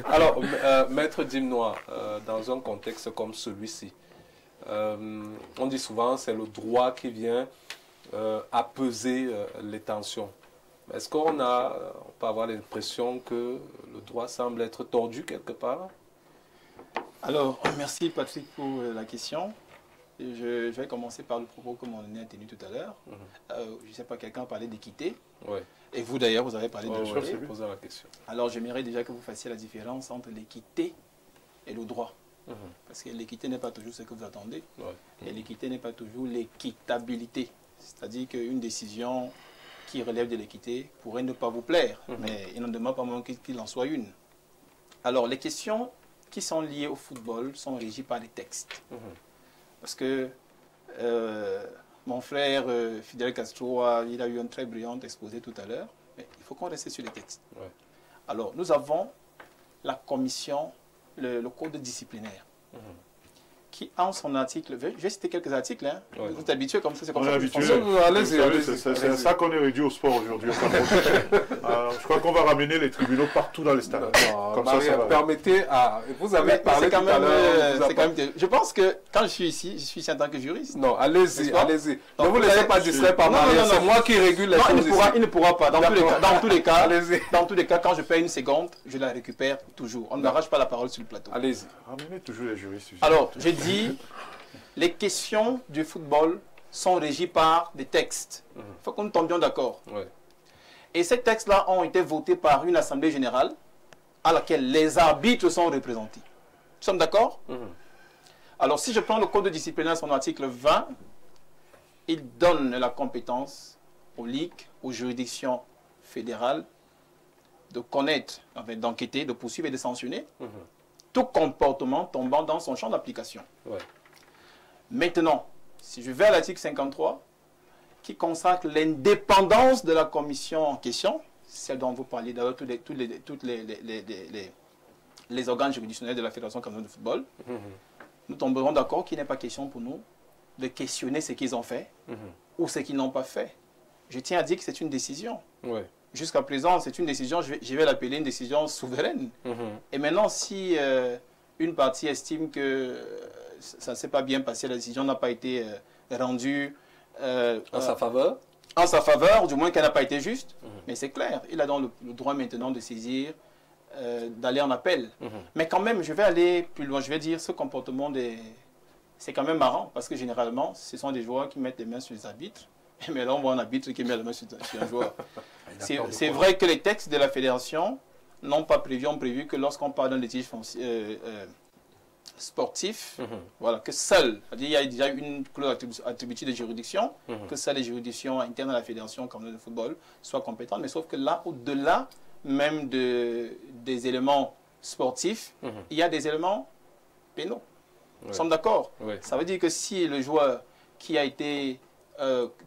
Alors, Maître Dimnois, dans un contexte comme celui-ci, on dit souvent c'est le droit qui vient apaiser les tensions. Est-ce qu'on peut avoir l'impression que le droit semble être tordu quelque part? Alors, merci Patrick pour la question. Je vais commencer par le propos que mon aîné a tenu tout à l'heure. Je ne sais pas, quelqu'un a parlé d'équité. Ouais. Et vous d'ailleurs, vous avez parlé de poser la question. Alors, j'aimerais déjà que vous fassiez la différence entre l'équité et le droit. Parce que l'équité n'est pas toujours ce que vous attendez. Et l'équité n'est pas toujours l'équitabilité. C'est-à-dire qu'une décision qui relève de l'équité pourrait ne pas vous plaire. Mais il n'en demande pas moins qu'il en soit une. Alors, les questions qui sont liées au football sont régies par les textes. Parce que mon frère Fidel Castro, il a eu un très brillant exposé tout à l'heure. Mais il faut qu'on reste sur les textes. Alors, nous avons la commission, le code disciplinaire, qui en son article, je vais citer quelques articles, hein. Vous êtes habitués comme ça, c'est comme ça. C'est ça qu'on est réduit au sport aujourd'hui. Je crois qu'on va ramener les tribunaux partout dans les stades. Comme ça va. Permettez à... Vous avez parlé tout à l'heure. Je pense que quand je suis ici en tant que juriste. Non, allez-y, allez-y. Ne vous laissez pas distraire par Maria. C'est moi qui régule les choses ici. Il ne pourra pas. Dans tous les cas, quand je paye une seconde, je la récupère toujours. On ne m'arrache pas la parole sur le plateau. Allez-y. Ramenez toujours les juristes. Alors, j'ai dit, les questions du football sont régies par des textes. Il faut que nous tombions d'accord. Et ces textes-là ont été votés par une assemblée générale à laquelle les arbitres sont représentés. Nous sommes d'accord? Alors, si je prends le code disciplinaire, son article 20, il donne la compétence aux ligues, aux juridictions fédérales de connaître, d'enquêter, de poursuivre et de sanctionner tout comportement tombant dans son champ d'application. Maintenant, si je vais à l'article 53, qui consacre l'indépendance de la commission en question, celle dont vous parliez d'ailleurs, tous les organes juridictionnels de la Fédération camerounaise de football, nous tomberons d'accord qu'il n'est pas question pour nous de questionner ce qu'ils ont fait ou ce qu'ils n'ont pas fait. Je tiens à dire que c'est une décision. Jusqu'à présent, c'est une décision, je vais l'appeler une décision souveraine. Et maintenant, si une partie estime que ça ne s'est pas bien passé, la décision n'a pas été rendue en sa faveur, du moins qu'elle n'a pas été juste, mais c'est clair, il a donc le droit maintenant de saisir, d'aller en appel. Mais quand même, je vais aller plus loin, je vais dire ce comportement c'est quand même marrant, parce que généralement, ce sont des joueurs qui mettent les mains sur les arbitres. Mais là, on voit un arbitre qui met la main sur un joueur. C'est vrai que les textes de la fédération n'ont pas prévu que lorsqu'on parle d'un litige sportif, voilà, que seul, il y a déjà une clause attributive de juridiction, que seules les juridictions internes à la fédération camerounaise de football soient compétentes, mais sauf que là, au-delà même des éléments sportifs, il y a des éléments pénaux. Nous sommes d'accord? Ça veut dire que si le joueur qui a été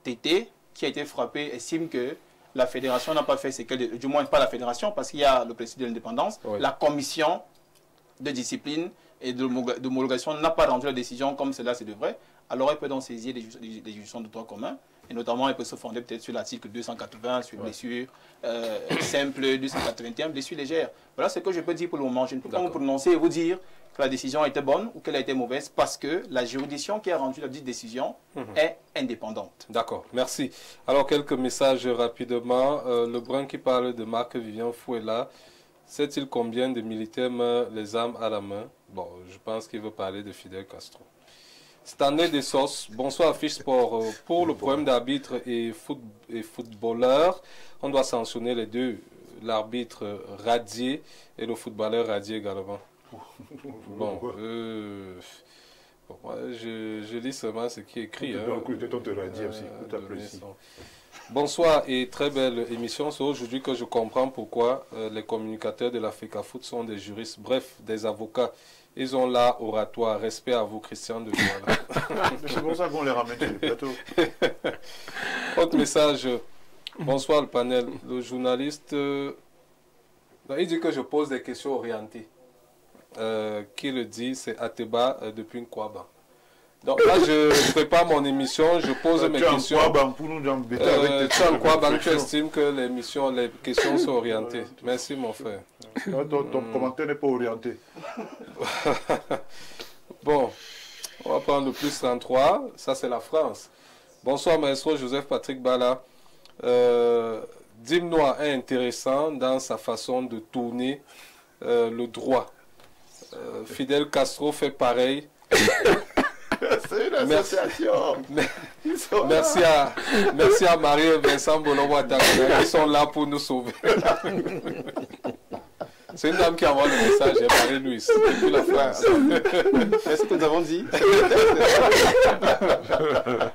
tété, qui a été frappé, estime que la fédération n'a pas fait ce qu'elle... Du moins, pas la fédération, parce qu'il y a le principe de l'indépendance. La commission de discipline et d'homologation n'a pas rendu la décision comme cela se devrait. Alors, elle peut donc saisir des juridictions de droit commun. Et notamment, elle peut se fonder peut-être sur l'article 280, sur blessure simple, 281, blessure légère. Voilà ce que je peux dire pour le moment. Je ne peux pas me prononcer et vous dire que la décision était bonne ou qu'elle a été mauvaise parce que la juridiction qui a rendu la dite décision est indépendante. D'accord, merci. Alors, quelques messages rapidement. Le Brun qui parle de Marc-Vivien Fouella. Sait-il combien de militaires meurent les armes à la main? Bon, je pense qu'il veut parler de Fidel Castro. Stanley Dessos, bonsoir Fiche Sport. Pour le problème d'arbitre et footballeur, on doit sanctionner les deux, l'arbitre radié et le footballeur radié également. Bon, moi, je lis seulement ce qui est écrit. Bonsoir et très belle émission. C'est aujourd'hui que je comprends pourquoi les communicateurs de l'Africa Foot sont des juristes, bref, des avocats. Ils ont l'art oratoire. Respect à vous, Christian de Douala. C'est pour ça qu'on les ramène sur le plateau. Autre message. Bonsoir le panel. Le journaliste, il dit que je pose des questions orientées. Qui le dit, c'est Ateba depuis Nkwaba. Donc là, je prépare mon émission, je pose mes questions. Tu estimes que les questions sont orientées. Merci mon frère. Ton commentaire n'est pas orienté. Bon, on va prendre le plus 33. Ça, c'est la France. Bonsoir, maestro Joseph Patrick Bala. Dimnois est intéressant dans sa façon de tourner le droit. Fidel Castro fait pareil. C'est une association. Merci à Marie et Vincent Bolobouata qui sont là pour nous sauver. C'est une dame qui envoie le message, Marie-Louise, depuis la France. C'est ce que nous avons dit.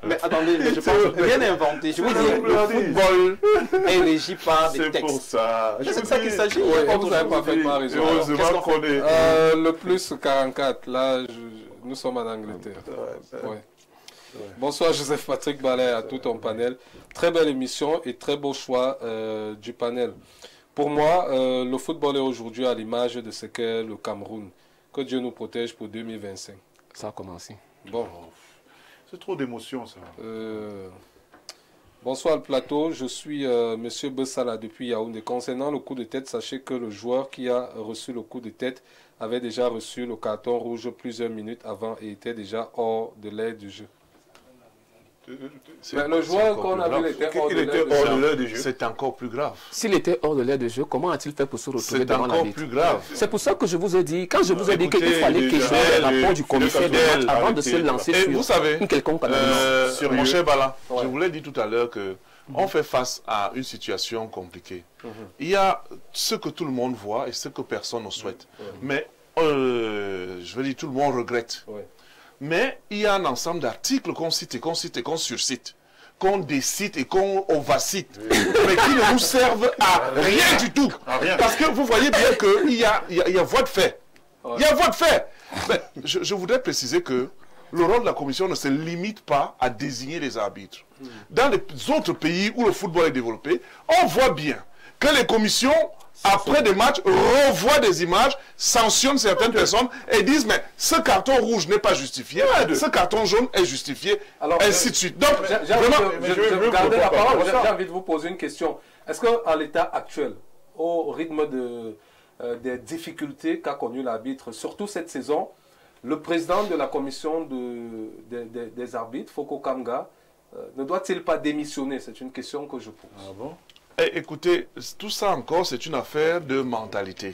Mais attendez, je pense que rien n'est inventé. Je vous dis, le football est régi par des textes. C'est pour ça. C'est ça qu'il s'agit. Oui, vous avez parfaitement raison. Heureusement qu'on est... le plus 44, là, nous sommes en Angleterre. Ouais. Bonsoir Joseph Patrick Ballet à tout ton panel. Très belle émission et très beau choix du panel. Pour moi, le football est aujourd'hui à l'image de ce qu'est le Cameroun. Que Dieu nous protège pour 2025. Ça a commencé. Bon. C'est trop d'émotions, ça. Bonsoir le plateau, je suis Monsieur Bessala depuis Yaoundé. Concernant le coup de tête, sachez que le joueur qui a reçu le coup de tête avait déjà reçu le carton rouge plusieurs minutes avant et était déjà hors de l'air du jeu. Mais le joueur qu'on a vu était hors de l'air du jeu. C'est encore plus grave. S'il était hors de l'air de jeu, comment a-t-il fait pour se retrouver devant l'arbitre? C'est encore plus grave. C'est pour ça que je vous ai dit, quand je vous ai dit qu'il fallait qu'il y ait un rapport du commissaire de match avant de se lancer sur vous savez, une quelconque analyse. Mon cher Bala, je vous l'ai dit tout à l'heure que on fait face à une situation compliquée. Il y a ce que tout le monde voit et ce que personne ne souhaite. Mais, je veux dire, tout le monde regrette. Mais il y a un ensemble d'articles qu'on cite et qu'on surcite, qu'on décide et qu'on ovacite, mais qui ne nous servent à rien du tout. Parce que vous voyez bien qu'il y a voie de fait. Il y a voie de fait. Mais je voudrais préciser que le rôle de la commission ne se limite pas à désigner les arbitres. Dans les autres pays où le football est développé, on voit bien que les commissions, après des matchs, revoient des images, sanctionnent certaines personnes et disent mais ce carton rouge n'est pas justifié, ce carton jaune est justifié, alors, ainsi de suite. Donc, j'ai envie de vous poser une question. Est-ce qu'à l'état actuel, au rythme des difficultés qu'a connu l'arbitre, surtout cette saison, le président de la commission des arbitres, Foko Kamga, ne doit-il pas démissionner? C'est une question que je pose. Ah bon? Écoutez, tout ça encore, c'est une affaire de mentalité.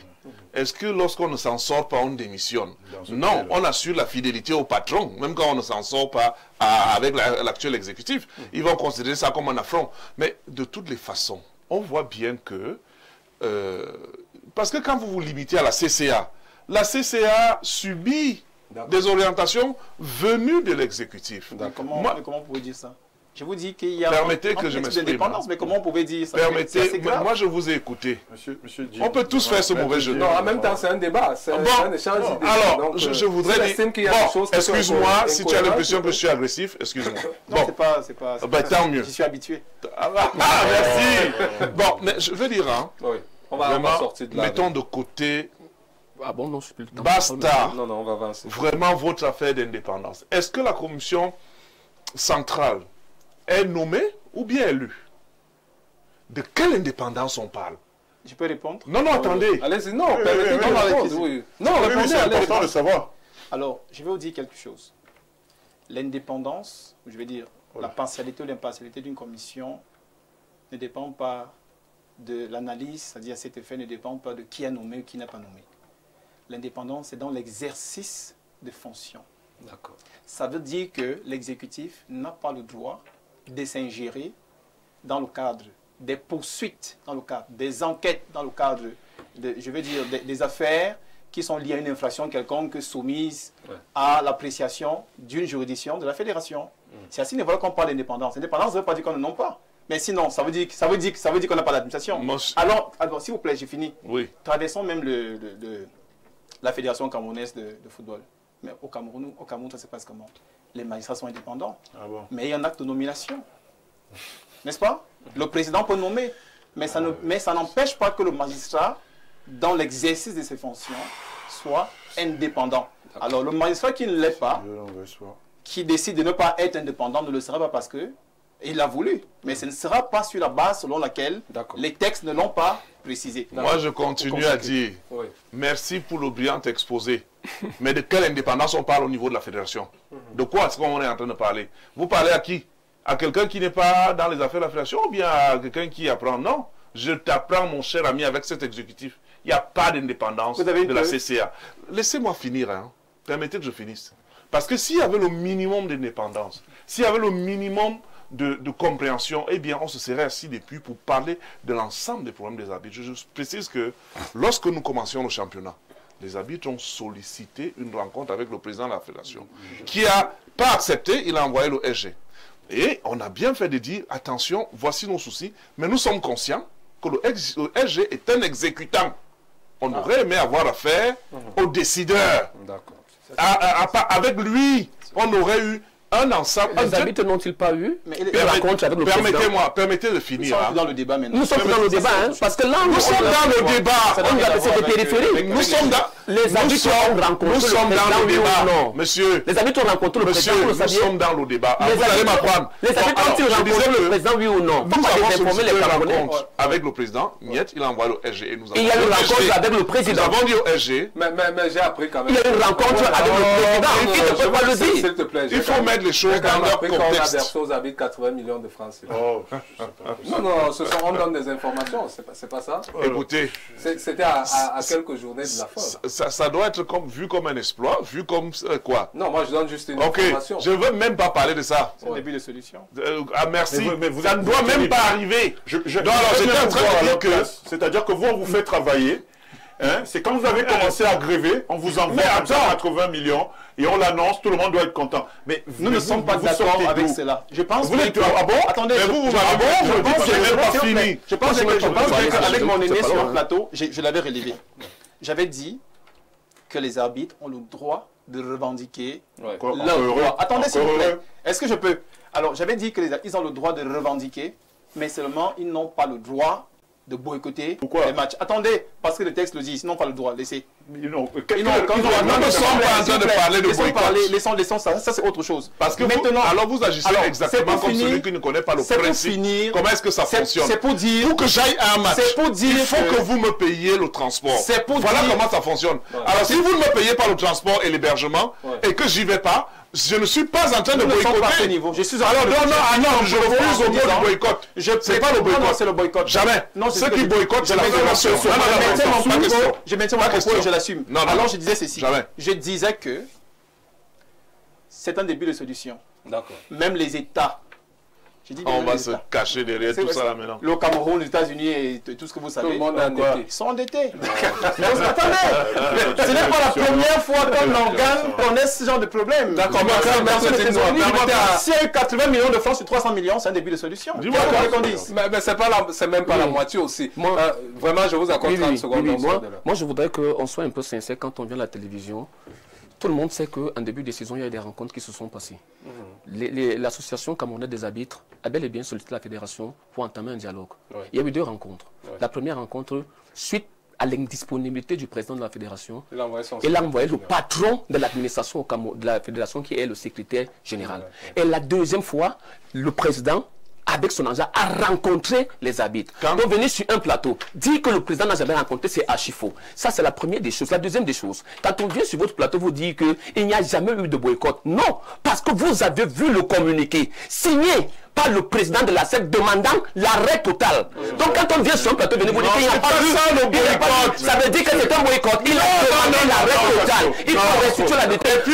Est-ce que lorsqu'on ne s'en sort pas, on démissionne? Non, on assure la fidélité au patron, même quand on ne s'en sort pas avec l'actuel exécutif. Ils vont considérer ça comme un affront. Mais de toutes les façons, on voit bien que... parce que quand vous vous limitez à la CCA subit des orientations venues de l'exécutif. Comment vous pouvez dire ça? Je vous dis qu'il y a permettez que je m'exprime. Mais comment on pouvait dire ça? Permettez, moi je vous ai écouté. Monsieur on peut tous faire ce mauvais jeu. Non, en même temps, c'est un débat. C'est un échange d'idées. Alors, donc, je voudrais dire... Bon, excuse-moi, si tu as l'impression que je suis agressif, excuse-moi. Non, c'est pas... tant mieux. Je suis habitué. Merci. Bon, mais je veux dire, hein, oui. On va sortir de là. Mettons de côté... Ah bon, non, je suis plus le temps. Basta. Non, on va avancer. Vraiment votre affaire d'indépendance. Est-ce que la commission centrale est nommée ou bien élue? De quelle indépendance on parle? Je peux répondre? Non, attendez. Allez-y, non, permettez-nous. Non, répondez, c'est important de savoir. Alors, je vais vous dire quelque chose. L'indépendance, je vais dire, la partialité ou l'impartialité d'une commission ne dépend pas de l'analyse, c'est-à-dire cet effet ne dépend pas de qui a nommé ou qui n'a pas nommé. L'indépendance, c'est dans l'exercice de fonctions. D'accord. Ça veut dire que l'exécutif n'a pas le droit de s'ingérer dans le cadre des poursuites, dans le cadre des enquêtes, dans le cadre, des affaires qui sont liées à une infraction quelconque soumise à l'appréciation d'une juridiction de la fédération. C'est à ce niveau-là qu'on parle d'indépendance. L'indépendance ne veut pas dire qu'on ne nomme pas. Mais sinon, ça veut dire qu'on n'a pas d'administration. Alors, s'il vous plaît, j'ai fini. Oui. Traversons même la fédération camerounaise de football. Mais au Cameroun, ça se passe comment? Les magistrats sont indépendants. Ah bon? Mais il y a un acte de nomination. N'est-ce pas? Le président peut nommer. Mais ça n'empêche pas que le magistrat, dans l'exercice de ses fonctions, soit indépendant. Alors, le magistrat qui ne l'est pas, qui décide de ne pas être indépendant, ne le sera pas parce que il l'a voulu. Mais ce ne sera pas sur la base selon laquelle les textes ne l'ont pas précisé. Moi, je continue à dire merci pour le brillant exposé. Mais de quelle indépendance on parle au niveau de la fédération? De quoi est-ce qu'on est en train de parler? Vous parlez à qui? À quelqu'un qui n'est pas dans les affaires de la fédération ou bien à quelqu'un qui apprend? Non, je t'apprends, mon cher ami, avec cet exécutif. Il n'y a pas d'indépendance de la CCA. Laissez-moi finir. Permettez que je finisse. Parce que s'il y avait le minimum d'indépendance, s'il y avait le minimum de compréhension, eh bien, on se serait assis depuis pour parler de l'ensemble des problèmes des arbitres. Je précise que lorsque nous commencions le championnat, les arbitres ont sollicité une rencontre avec le président de la fédération, qui n'a pas accepté, il a envoyé le SG. Et on a bien fait de dire, attention, voici nos soucis, mais nous sommes conscients que le SG est un exécutant. On aurait aimé avoir affaire au décideur. Avec lui, on aurait eu un ensemble. Les arbitres n'ont-ils pas eu une rencontre avec le président? Permettez de finir. Nous sommes dans le débat maintenant. Nous sommes dans le débat, parce que là, nous sommes dans le débat. On nous a laissé des périphériques. Nous sommes dans les arbitres ont rencontré le débat. Monsieur, les arbitres ont rencontré le président, vous le saviez? Nous sommes dans le débat. Vous allez m'apprendre. Les arbitres ont-ils rencontré le président, oui ou non? Nous avons sollicité une rencontre avec le président. Niet, il a envoyé le SG. Il y a une rencontre avec le président. Nous avons dit au SG. Mais j'ai appris quand même. Il y a une rencontre avec le président. Il ne peut pas le dire. S'il te plaît. Il faut mettre les choses dans leur contexte. On a versé aux arbitres 80 millions de francs. Non, on donne des informations, c'est pas ça. Écoutez. C'était à quelques journées de la fin. Ça doit être vu comme un exploit, vu comme quoi? Non, moi je donne juste une information. Je ne veux même pas parler de ça. C'est le début de solution. Merci. Mais ça ne doit même pas arriver. C'est-à-dire que vous, on vous fait travailler. C'est quand vous avez commencé à gréver, on vous envoie 80 millions et on l'annonce, tout le monde doit être content. Mais nous ne sommes pas d'accord avec cela. Je pense que... Ah bon? Attendez, je pense qu'avec mon aîné sur le plateau, je l'avais relevé. J'avais dit que les arbitres ont le droit de revendiquer leur droit. Attendez, s'il vous plaît. Est-ce que je peux? Alors, j'avais dit qu'ils ont le droit de revendiquer, mais seulement ils n'ont pas le droit de boycotter les matchs. Attendez, parce que le texte le dit, ils n'ont pas le droit. Laissez. Nous ne sommes pas en train de parler de boycott. Laissons ça c'est autre chose. Parce que maintenant, alors vous agissez exactement comme celui qui ne connaît pas le principe. Comment est-ce que ça fonctionne? C'est pour dire... Pour que j'aille à un match, il faut que vous me payiez le transport. Voilà comment ça fonctionne. Alors si vous ne me payez pas le transport et l'hébergement, et que j'y vais pas, je ne suis pas en train de boycotter. Alors non, je refuse au mot du boycott. C'est pas le boycott. C'est le boycott. Jamais. Ceux qui boycottent, c'est la fédération. Je maintiens mon propos et je l'assume. Alors je disais ceci. Je disais que c'est un début de solution. D'accord. Même les États. On va se cacher derrière tout ça là maintenant. Le Cameroun, les États-Unis et tout ce que vous savez. Tout le monde est endetté. Ils sont endettés. Mais attendez, ce n'est pas la première fois qu'un organe connaît ce genre de problème. D'accord, si il y a eu 80 millions de francs sur 300 millions, c'est un début de solution. Dis-moi qu'on dise. Mais c'est même pas la moitié aussi. Vraiment, je vous accorde 30 secondes. Moi, je voudrais qu'on soit un peu sincère quand on vient à la télévision. Tout le monde sait qu'en début de saison, il y a eu des rencontres qui se sont passées. L'association camerounaise des arbitres a bel et bien sollicité la fédération pour entamer un dialogue. Il y a eu 2 rencontres. La première rencontre, suite à l'indisponibilité du président de la fédération, il a envoyé le patron de l'administration de la fédération qui est le secrétaire général. Et la deuxième fois, le président avec son agent, a rencontré les arbitres. Donc venir sur un plateau, dire que le président n'a jamais rencontré, c'est archi faux. Ça, c'est la première des choses. La deuxième des choses, quand on vient sur votre plateau, vous dire qu'il n'y a jamais eu de boycott. Non, parce que vous avez vu le communiqué signé par le président de la SEC demandant l'arrêt total. Donc quand on vient sur un plateau, venez vous dire qu'il n'y a pas eu le boycott. Ça veut dire que c'est un boycott. Il a demandé l'arrêt total. Il faut restituer la détente.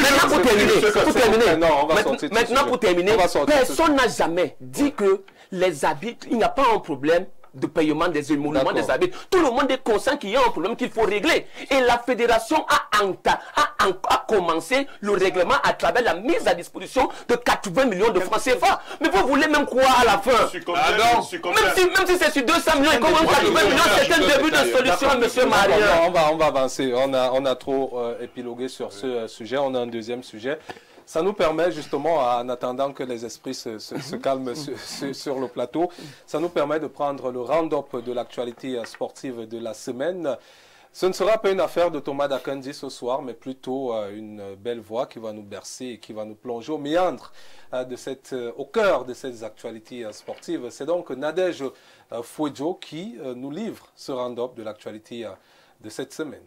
Maintenant pour terminer, personne n'a jamais dit que les arbitres, il n'y a pas un problème de paiement des émoluments des arbitres. Tout le monde est conscient qu'il y a un problème qu'il faut régler. Et la fédération a commencé le règlement à travers la mise à disposition de 80 millions de francs CFA. Mais vous voulez même quoi à la fin? Même si c'est sur 200 millions, et comment 80 millions, c'est un début de solution, monsieur Maria. On va avancer. On a trop épilogué sur ce sujet. On a un deuxième sujet. Ça nous permet justement, en attendant que les esprits se calment sur le plateau, ça nous permet de prendre le round-up de l'actualité sportive de la semaine. Ce ne sera pas une affaire de Thomas Dakandi ce soir, mais plutôt une belle voix qui va nous bercer et qui va nous plonger au méandre au cœur de ces actualités sportives. C'est donc Nadège Fouedjo qui nous livre ce round-up de l'actualité de cette semaine.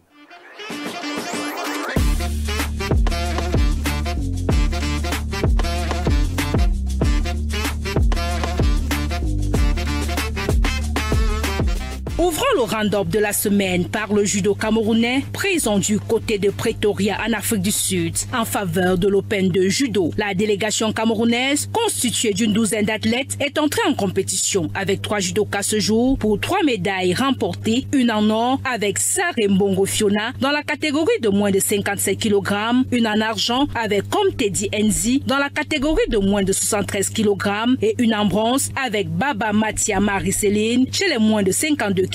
Ouvrons le round-up de la semaine par le judo camerounais présent du côté de Pretoria en Afrique du Sud en faveur de l'Open de judo. La délégation camerounaise, constituée d'une douzaine d'athlètes, est entrée en compétition avec 3 judokas ce jour pour 3 médailles remportées, une en or avec Sarah Mbongo Fiona dans la catégorie de moins de 57 kg, une en argent avec Komtedi Enzi dans la catégorie de moins de 73 kg et une en bronze avec Baba Matia Marie-Céline chez les moins de 52 kg.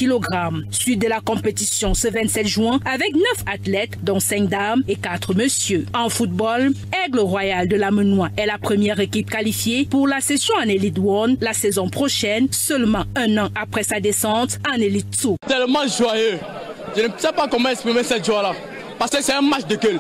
Suite de la compétition ce 27 juin avec 9 athlètes dont 5 dames et 4 messieurs. En football, Aigle Royal de la Menois est la première équipe qualifiée pour la session en Elite 1 la saison prochaine, seulement un an après sa descente en Elite 2. Tellement joyeux. Je ne sais pas comment exprimer cette joie-là. Parce que c'est un match de gueule.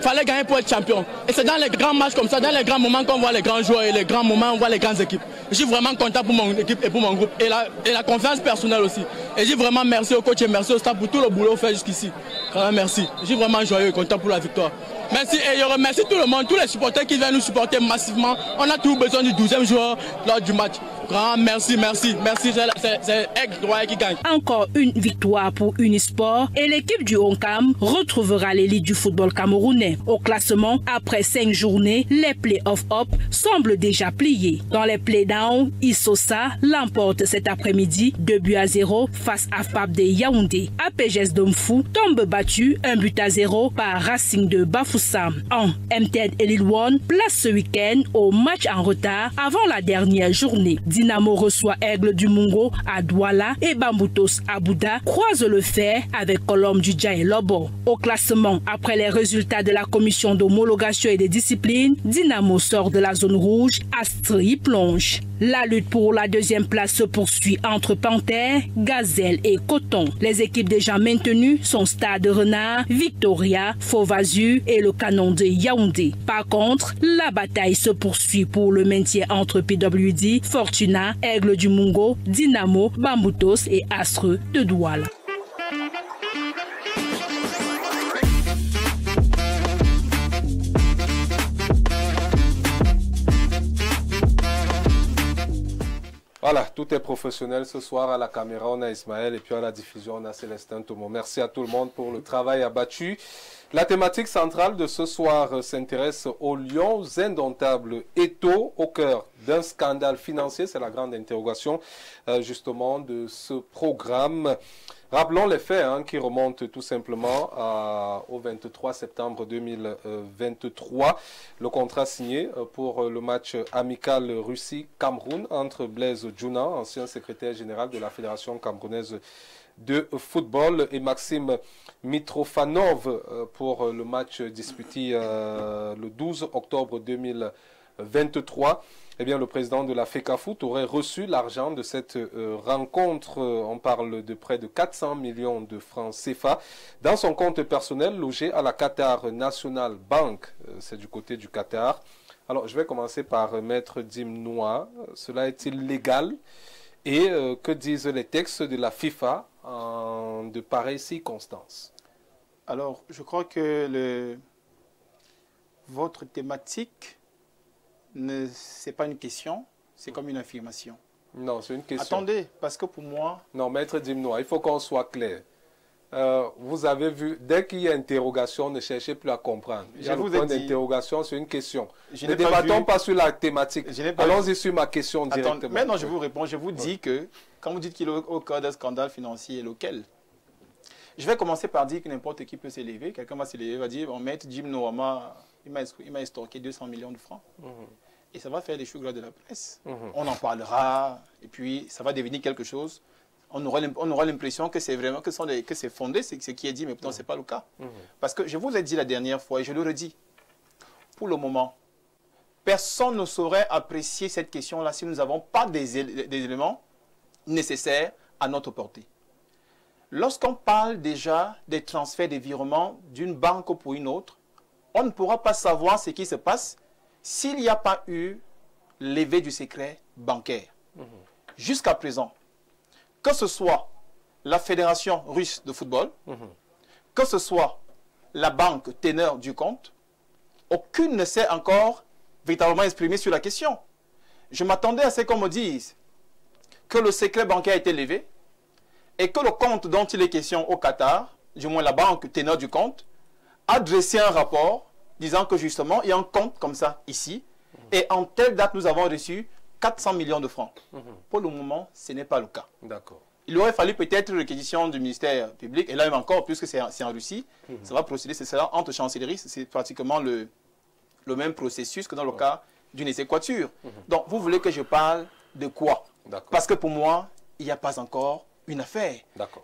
Il fallait gagner pour être champion. Et c'est dans les grands matchs comme ça, dans les grands moments qu'on voit les grands joueurs et les grands moments on voit les grandes équipes. Je suis vraiment content pour mon équipe et pour mon groupe. Et la confiance personnelle aussi. Et je dis vraiment merci au coach et merci au staff pour tout le boulot fait jusqu'ici. Quand même merci. Je suis vraiment joyeux et content pour la victoire. Merci et je remercie tout le monde, tous les supporters qui viennent nous supporter massivement. On a toujours besoin du 12e joueur lors du match. Grand merci, c'est Aigle Royal qui gagne. Encore une victoire pour Unisport et l'équipe du Honkam retrouvera l'élite du football camerounais. Au classement, après 5 journées, les play-off up semblent déjà pliés. Dans les play-downs, Issosa l'emporte cet après-midi 2-0 face à FAP de Yaoundé. APGS Domfou tombe battu 1-0 par Racing de Bafoussam. En MTN Elite One place ce week-end au match en retard avant la dernière journée. Dynamo reçoit Aigle du Mungo à Douala et Bamboutos à Bouddha croise le fer avec Colombe du Dja et Lobo. Au classement, après les résultats de la commission d'homologation et des disciplines, Dynamo sort de la zone rouge, Astri plonge. La lutte pour la 2e place se poursuit entre Panthère, Gazelle et Coton. Les équipes déjà maintenues sont Stade Renard, Victoria, Fauve-Azur et le Canon de Yaoundé. Par contre, la bataille se poursuit pour le maintien entre PWD, Fortuna, Aigle du Mungo, Dynamo, Bamboutos et Astre de Douala. Voilà, tout est professionnel ce soir. À la caméra, on a Ismaël et puis à la diffusion, on a Célestin Thomo. Merci à tout le monde pour le travail abattu. La thématique centrale de ce soir s'intéresse aux Lions indomptables. Eto au cœur d'un scandale financier, c'est la grande interrogation justement de ce programme. Rappelons les faits qui remontent tout simplement au 23 septembre 2023. Le contrat signé pour le match amical Russie-Cameroun entre Blaise Djouna, ancien secrétaire général de la Fédération camerounaise de football, et Maxime Mitrofanov pour le match disputé le 12 octobre 2023. Eh bien, le président de la FECAFOOT aurait reçu l'argent de cette rencontre. On parle de près de 400 millions de francs CFA dans son compte personnel logé à la Qatar National Bank. C'est du côté du Qatar. Alors, je vais commencer par Maître Dimnois. Cela est-il légal? Et que disent les textes de la FIFA en de pareilles circonstances? Alors, je crois que votre thématique, ce n'est pas une question, c'est comme une affirmation. Non, c'est une question. Attendez, parce que pour moi... Non, Maître Dimnois, il faut qu'on soit clair. Vous avez vu, dès qu'il y a interrogation, ne cherchez plus à comprendre. Il y a le point d'interrogation, c'est une question. Ne débattons pas sur la thématique. Allons-y sur ma question directement. Maintenant, je vous réponds. Je vous dis que, quand vous dites qu'il est au cœur d'un scandale financier, lequel? Je vais commencer par dire que n'importe qui peut s'élever. Quelqu'un va s'élever, va dire, bon, Maître Jim Noama, il m'a estorqué 200 millions de francs. Et ça va faire des choux gras de la presse. On en parlera, et puis ça va devenir quelque chose. On aura l'impression que c'est vraiment que c'est fondé, c'est ce qui est dit, mais pourtant ce n'est pas le cas. Parce que je vous l'ai dit la dernière fois, et je le redis, pour le moment, personne ne saurait apprécier cette question-là si nous n'avons pas des éléments nécessaires à notre portée. Lorsqu'on parle déjà des transferts, des virements d'une banque pour une autre, on ne pourra pas savoir ce qui se passe s'il n'y a pas eu levée du secret bancaire. Jusqu'à présent, que ce soit la Fédération russe de football, que ce soit la banque teneur du compte, aucune ne s'est encore véritablement exprimée sur la question. Je m'attendais à ce qu'on me dise que le secret bancaire a été levé et que le compte dont il est question au Qatar, du moins la banque teneur du compte, a dressé un rapport disant que justement, il y a un compte comme ça ici, et en telle date, nous avons reçu 400 millions de francs. Pour le moment, ce n'est pas le cas. D'accord. Il aurait fallu peut-être une réquisition du ministère public, et là même encore, puisque c'est en Russie, ça va procéder, c'est cela, entre chancelleries, c'est pratiquement le même processus que dans le cas d'une exéquature. Donc, vous voulez que je parle de quoi? Parce que pour moi, il n'y a pas encore une affaire.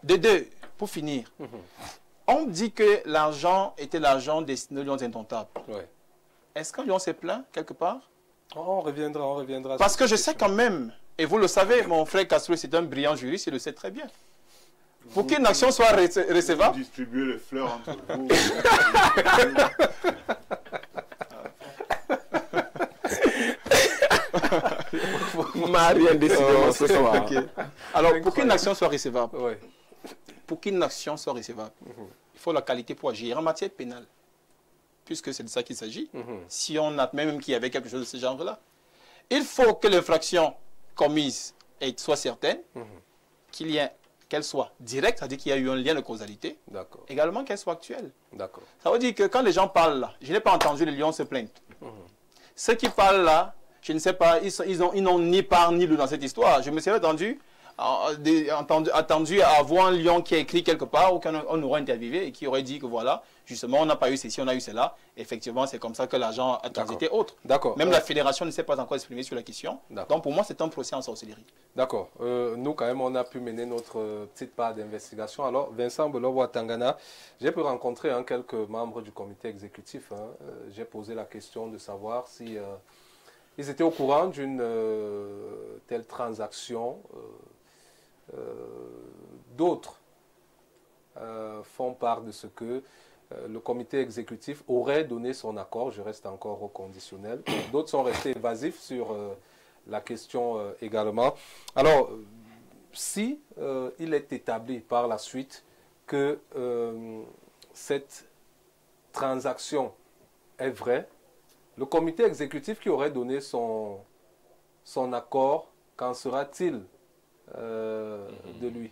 De deux, pour finir, on dit que l'argent était l'argent destiné aux Lions indomptables. Est-ce qu'un lion s'est plaint quelque part? On reviendra. Parce que je sais quand même, et vous le savez, mon frère Castro, c'est un brillant juriste, il le sait très bien. Pour qu'une action soit recevable... Distribuer les fleurs entre vous. Rien décidément ce soir. Alors, pour qu'une action soit recevable, il faut la qualité pour agir en matière pénale. Puisque c'est de ça qu'il s'agit, si on admet même qu'il y avait quelque chose de ce genre-là. Il faut que l'infraction commise soit certaine, qu'elle soit directe, c'est-à-dire qu'il y a eu un lien de causalité, également qu'elle soit actuelle. Ça veut dire que quand les gens parlent là, je n'ai pas entendu les lions se plaindre. Ceux qui parlent là, je ne sais pas, ils n'ont ni part ni loup dans cette histoire. Je me suis attendu à avoir un lion qui a écrit quelque part ou qu'on aurait interviewé et qui aurait dit que voilà, justement, on n'a pas eu ceci, on a eu cela. Effectivement, c'est comme ça que l'argent a transité autre. Même la fédération ne s'est pas encore exprimée sur la question. Donc, pour moi, c'est un procès en sorcellerie. D'accord. Nous, quand même, on a pu mener notre petite part d'investigation. Alors, Vincent Bolobo-Tangana, j'ai pu rencontrer quelques membres du comité exécutif. J'ai posé la question de savoir si ils étaient au courant d'une telle transaction. D'autres font part de ce que le comité exécutif aurait donné son accord. Je reste encore au conditionnel. D'autres sont restés évasifs sur la question également. Alors, si il est établi par la suite que cette transaction est vraie, le comité exécutif qui aurait donné son accord, qu'en sera-t-il de lui?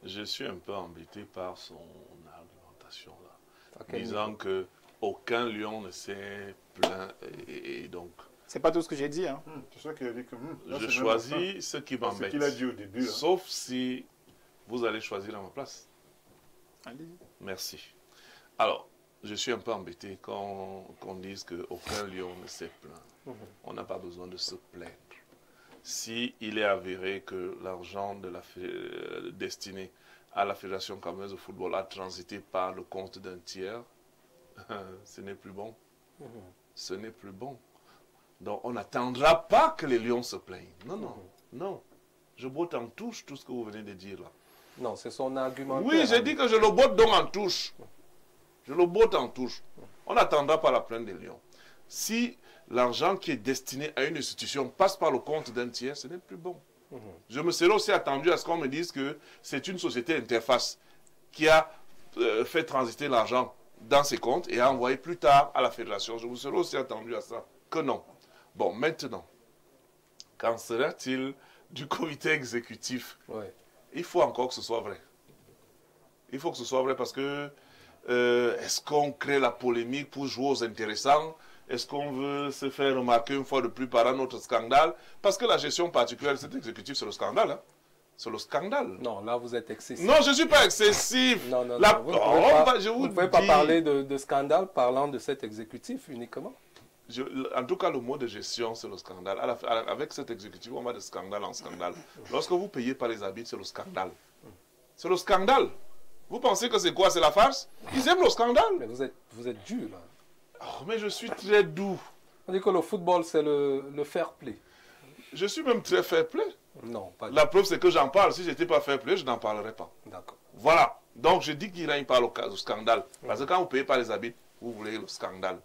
Je suis un peu embêté par son argumentation là, disant que aucun lion ne s'est plaint et donc. C'est pas tout ce que j'ai dit. C'est ça qu'il a dit que. Je choisis ce qui m'embête. Ce qu'il a dit au début. Sauf si vous allez choisir à ma place. Allez. Merci. Alors, je suis un peu embêté quand on dise qu'aucun lion ne s'est plaint. On n'a pas besoin de se plaindre. Si il est avéré que l'argent destiné à la Fédération camerounaise de football a transité par le compte d'un tiers, ce n'est plus bon. Ce n'est plus bon. Donc on n'attendra pas que les lions se plaignent. Non. Je botte en touche tout ce que vous venez de dire là. Non, c'est son argument. Oui, j'ai dit que je le botte donc en touche. Je le botte en touche. On n'attendra pas la plainte des lions. Si l'argent qui est destiné à une institution passe par le compte d'un tiers, ce n'est plus bon. Je me serais aussi attendu à ce qu'on me dise que c'est une société interface qui a fait transiter l'argent dans ses comptes et a envoyé plus tard à la fédération. Je me serais aussi attendu à ça. Que non. Bon, maintenant, qu'en sera-t-il du comité exécutif? Il faut encore que ce soit vrai. Il faut que ce soit vrai parce que est-ce qu'on crée la polémique pour jouer aux intéressants? Est-ce qu'on veut se faire remarquer une fois de plus par un autre scandale? Parce que la gestion particulière de cet exécutif, c'est le scandale. Hein? C'est le scandale. Non, là, vous êtes excessif. Non, je ne suis pas excessif. Non, vous ne pouvez pas parler de scandale parlant de cet exécutif uniquement. En tout cas, le mot de gestion, c'est le scandale. Avec cet exécutif, on va de scandale en scandale. Lorsque vous payez par les habits, c'est le scandale. C'est le scandale. Vous pensez que c'est quoi? C'est la farce? Ils aiment le scandale. Mais vous êtes dur, là. Oh, mais je suis très doux. On dit que le football, c'est le fair play. Je suis même très fair play. Non, pas du tout. La preuve, c'est que j'en parle. Si je n'étais pas fair play, je n'en parlerais pas. D'accord. Voilà. Donc, je dis qu'il règne par le scandale. Parce que quand vous payez par les habits, vous voulez le scandale.